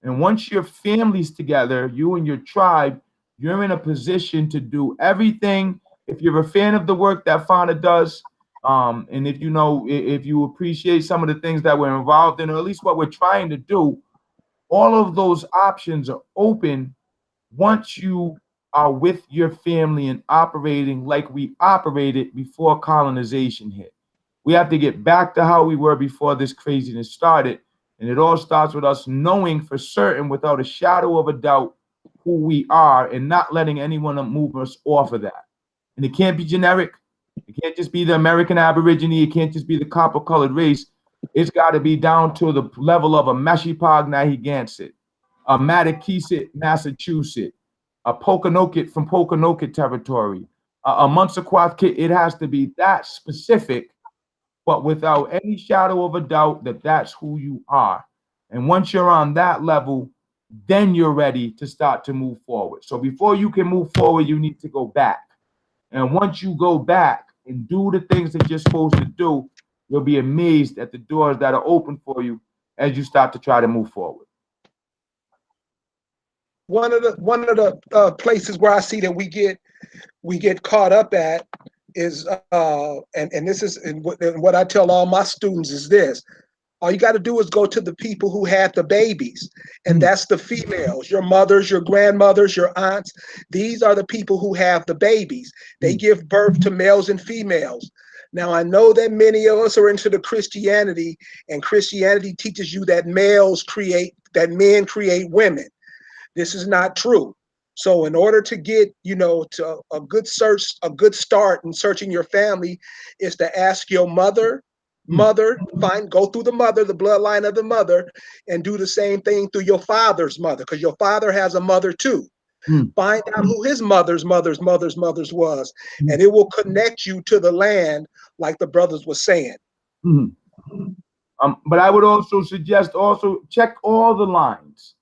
And once your family's together, you and your tribe, you're in a position to do everything. If you're a fan of the work that Fauna does, and if you appreciate some of the things that we're involved in, or at least what we're trying to do, all of those options are open once you are with your family and operating like we operated before colonization hit. We have to get back to how we were before this craziness started. And it all starts with us knowing for certain, without a shadow of a doubt, who we are, and not letting anyone move us off of that. And it can't be generic. It can't just be the American Aborigine. It can't just be the copper-colored race. It's got to be down to the level of a Meshipog Narragansett, a Mattakeesit, Massachusetts, a Pokanoket from Pokanoket territory, a Munsaqua Kit. It has to be that specific, but without any shadow of a doubt that that's who you are. And once you're on that level, then you're ready to start to move forward. So before you can move forward, you need to go back. And once you go back and do the things that you're supposed to do, you'll be amazed at the doors that are open for you as you start to try to move forward. One of the places where I see that we get caught up at is, and this is and what I tell all my students is this: all you got to do is go to the people who had the babies, and that's the females, your mothers, your grandmothers, your aunts. These are the people who have the babies. They give birth to males and females. Now, I know that many of us are into the Christianity, and Christianity teaches you that men create women. This is not true. So in order to get, to a good start in searching your family is to ask your mother, go through the mother, the bloodline of the mother, and do the same thing through your father's mother, because your father has a mother too. Find out who his mother's was, and it will connect you to the land, like the brothers were saying. But I would also suggest check all the lines.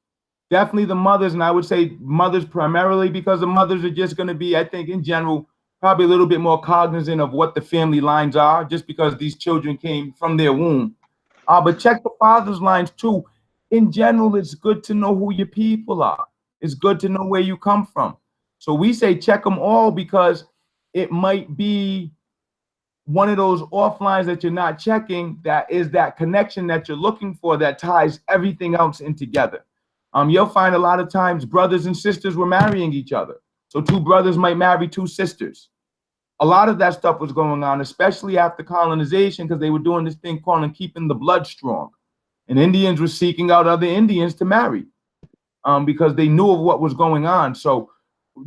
Definitely the mothers, and I would say mothers primarily, because the mothers are just going to be, I think, in general, probably a little bit more cognizant of what the family lines are, just because these children came from their womb. But check the father's lines too. In general, it's good to know who your people are. It's good to know where you come from. So we say check them all, because it might be one of those offlines that you're not checking, that is that connection that you're looking for, that ties everything else in together. You'll find a lot of times brothers and sisters were marrying each other. So two brothers might marry two sisters. A lot of that stuff was going on, especially after colonization, because they were doing this thing called keeping the blood strong. And Indians were seeking out other Indians to marry because they knew of what was going on. So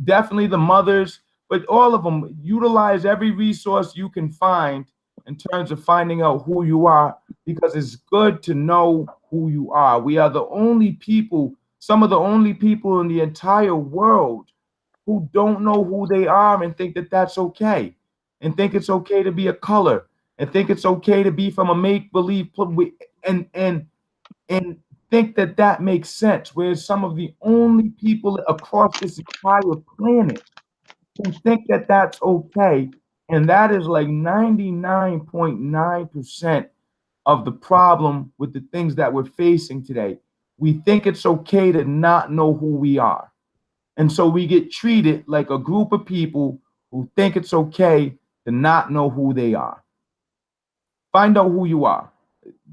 definitely the mothers, but all of them, utilize every resource you can find in terms of finding out who you are, because it's good to know who you are. We are the only people, some of the only people in the entire world who don't know who they are and think that that's okay, and think it's okay to be a color, and think it's okay to be from a make-believe, and think that that makes sense. We're some of the only people across this entire planet who think that that's okay, and that is like 99.9% of the problem with the things that we're facing today. We think it's okay to not know who we are. And so we get treated like a group of people who think it's okay to not know who they are. Find out who you are.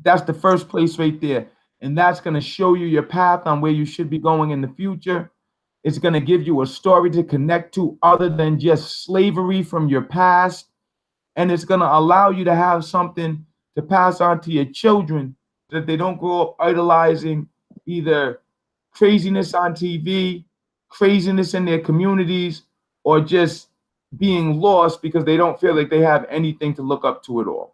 That's the first place right there. And that's going to show you your path on where you should be going in the future. It's going to give you a story to connect to other than just slavery from your past. And it's going to allow you to have something to pass on to your children, so that they don't grow up idolizing either craziness on TV, craziness in their communities, or just being lost because they don't feel like they have anything to look up to at all.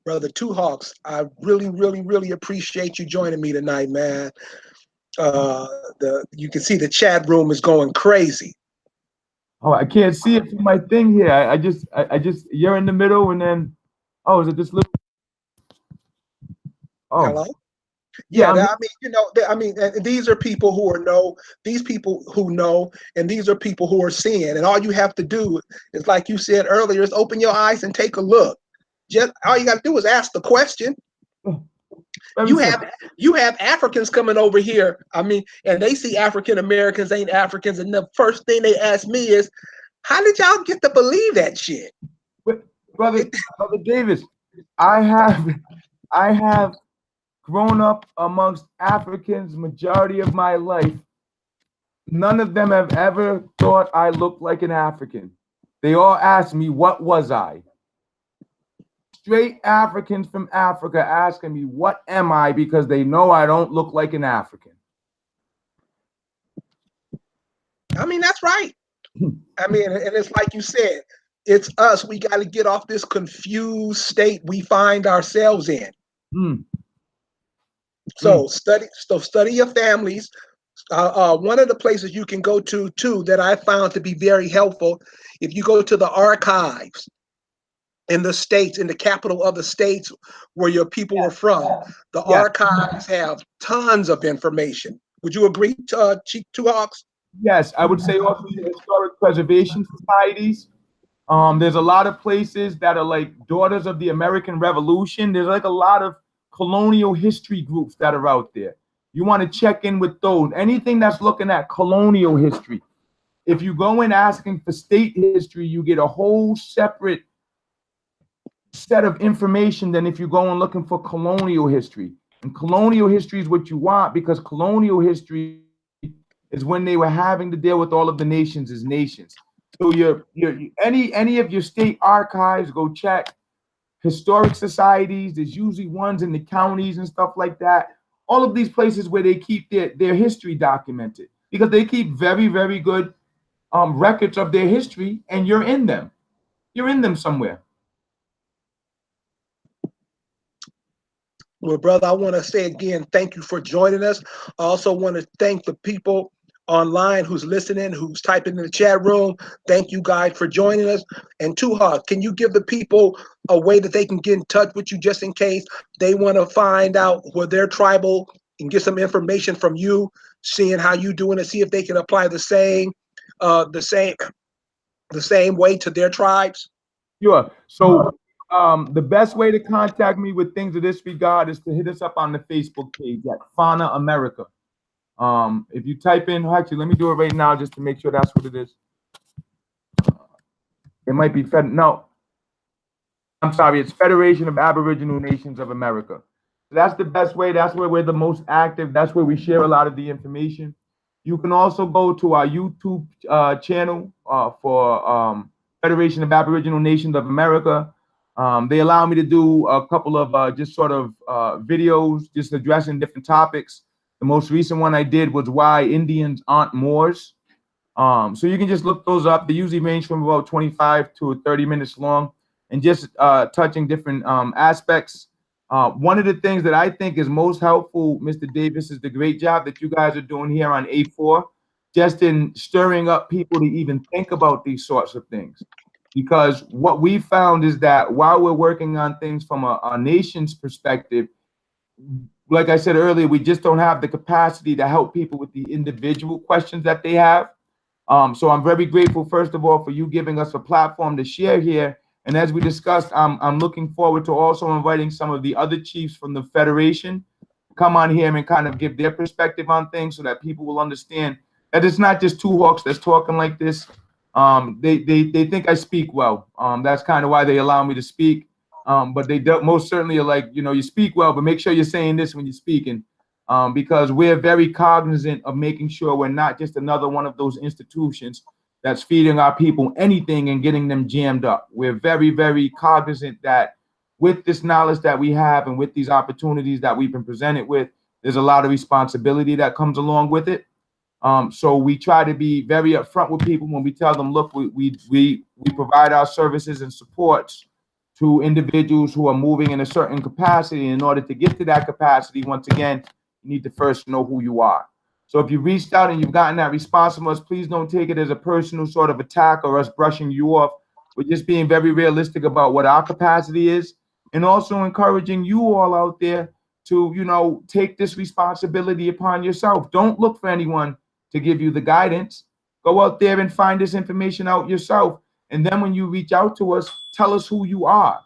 Brother Two Hawks, I really, really, really appreciate you joining me tonight, man. You can see the chat room is going crazy. Oh, I can't see it from my thing here. I just you're in the middle, and then, oh, is it this little? Oh, hello. Yeah, and these are people who know, and these are people who are seeing, and all you have to do is, like you said earlier, is open your eyes and take a look. Just all you got to do is ask the question. You have Africans coming over here, and they see African Americans ain't Africans, and the first thing they ask me is, how did y'all get to believe that shit? Brother Davis, I have grown up amongst Africans majority of my life. None of them have ever thought I looked like an African. They all asked me, what was I? Straight Africans from Africa asking me, what am I? Because they know I don't look like an African. That's right. And it's like you said, it's us. We got to get off this confused state we find ourselves in. So study your families. One of the places you can go to too that I found to be very helpful, if you go to the archives in the states, in the capital of the states where your people were from, the archives have tons of information. Would you agree, Chief Two Hawks? Yes, I would say also the historic preservation societies. There's a lot of places that are like Daughters of the American Revolution. There's like a lot of colonial history groups that are out there. You want to check in with those. Anything that's looking at colonial history. If you go in asking for state history, you get a whole separate set of information than if you go and looking for colonial history. And colonial history is what you want, because colonial history is when they were having to deal with all of the nations as nations. So any of your state archives, go check. Historic societies, there's usually ones in the counties and stuff like that. All of these places where they keep their history documented, because they keep very, very good records of their history, and you're in them. You're in them somewhere. Well, brother, I want to say again, thank you for joining us. I also want to thank the people online who's listening, who's typing in the chat room. Thank you guys for joining us. And Tuha, can you give the people a way that they can get in touch with you, just in case they want to find out where they're tribal and get some information from you, seeing how you doing it, see if they can apply the same way to their tribes? Sure. So the best way to contact me with things of this regard is to hit us up on the Facebook page at Fauna America. If you type in, actually, let me do it right now just to make sure that's what it is. It might be no, I'm sorry, it's Federation of Aboriginal Nations of America. So that's the best way. That's where we're the most active. That's where we share a lot of the information. You can also go to our YouTube channel for Federation of Aboriginal Nations of America. They allow me to do a couple of just sort of videos just addressing different topics. The most recent one I did was why Indians aren't Moors. So you can just look those up. They usually range from about 25 to 30 minutes long, and just touching different aspects. One of the things that I think is most helpful, Mr. Davis, is the great job that you guys are doing here on A4, just in stirring up people to even think about these sorts of things. Because what we found is that while we're working on things from a nation's perspective, like I said earlier, we just don't have the capacity to help people with the individual questions that they have. So I'm very grateful, first of all, for you giving us a platform to share here. And as we discussed, I'm looking forward to also inviting some of the other chiefs from the Federation to come on here and kind of give their perspective on things, so that people will understand that it's not just two hawks that's talking like this. They think I speak well. That's kind of why they allow me to speak. But they don't, most certainly are like, you speak well, but make sure you're saying this when you're speaking. Because we're very cognizant of making sure we're not just another one of those institutions that's feeding our people anything and getting them jammed up. We're very, very cognizant that with this knowledge that we have and with these opportunities that we've been presented with, there's a lot of responsibility that comes along with it. So we try to be very upfront with people when we tell them, look, we provide our services and supports to individuals who are moving in a certain capacity. In order to get to that capacity, once again, you need to first know who you are. So if you reached out and you've gotten that response from us, please don't take it as a personal sort of attack or us brushing you off. We're just being very realistic about what our capacity is, and also encouraging you all out there to, take this responsibility upon yourself. Don't look for anyone to give you the guidance. Go out there and find this information out yourself. And then when you reach out to us, tell us who you are.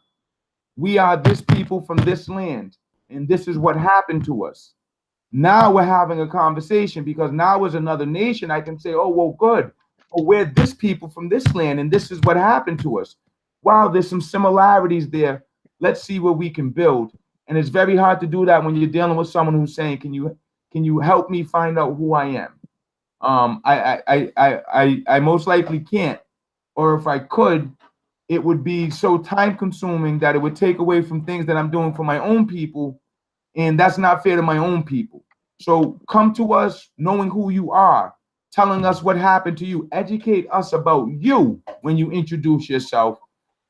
We are this people from this land, and this is what happened to us. Now we're having a conversation, because now as another nation, I can say, oh, well, good. Well, we're this people from this land, and this is what happened to us. Wow, there's some similarities there. Let's see what we can build. And it's very hard to do that when you're dealing with someone who's saying, can you help me find out who I am? I most likely can't. Or if I could, it would be so time consuming that it would take away from things that I'm doing for my own people. And that's not fair to my own people. So come to us knowing who you are, telling us what happened to you. Educate us about you when you introduce yourself.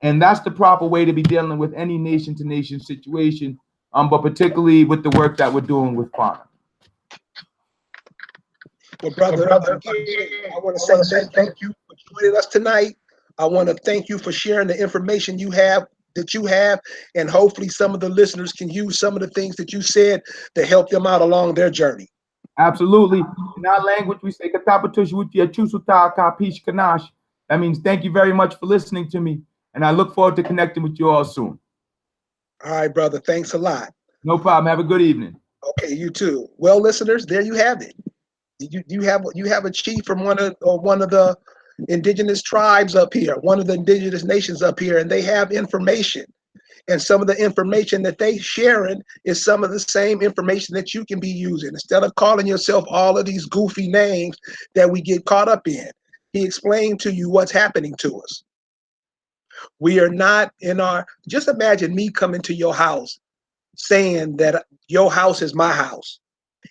And that's the proper way to be dealing with any nation-to-nation situation, but particularly with the work that we're doing with Fauna. Well, brother, again, I want to say thank you for joining us tonight. I want to thank you for sharing the information that you have, and hopefully some of the listeners can use some of the things that you said to help them out along their journey. Absolutely. In our language, we say, that means thank you very much for listening to me, and I look forward to connecting with you all soon. All right, brother. Thanks a lot. No problem. Have a good evening. Okay, you too. Well, listeners, there you have it. You have a chief from one of the indigenous tribes up here, one of the indigenous nations up here, and they have information. And some of the information that they sharing is some of the same information that you can be using. Instead of calling yourself all of these goofy names that we get caught up in, he explained to you what's happening to us. We are not in our, just imagine me coming to your house saying that your house is my house,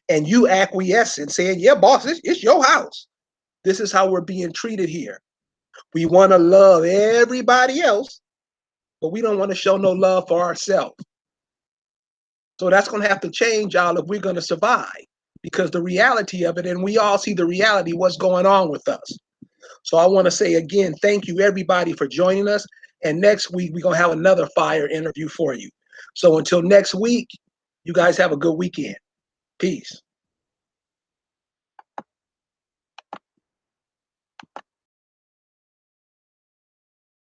and you acquiescing, saying, yeah, boss, it's your house. This is how we're being treated here. We want to love everybody else, but we don't want to show no love for ourselves. So that's going to have to change, y'all, if we're going to survive, because the reality of it, and we all see the reality, what's going on with us. So I want to say again, thank you everybody for joining us. And next week, we're going to have another fire interview for you. So until next week, you guys have a good weekend. Peace.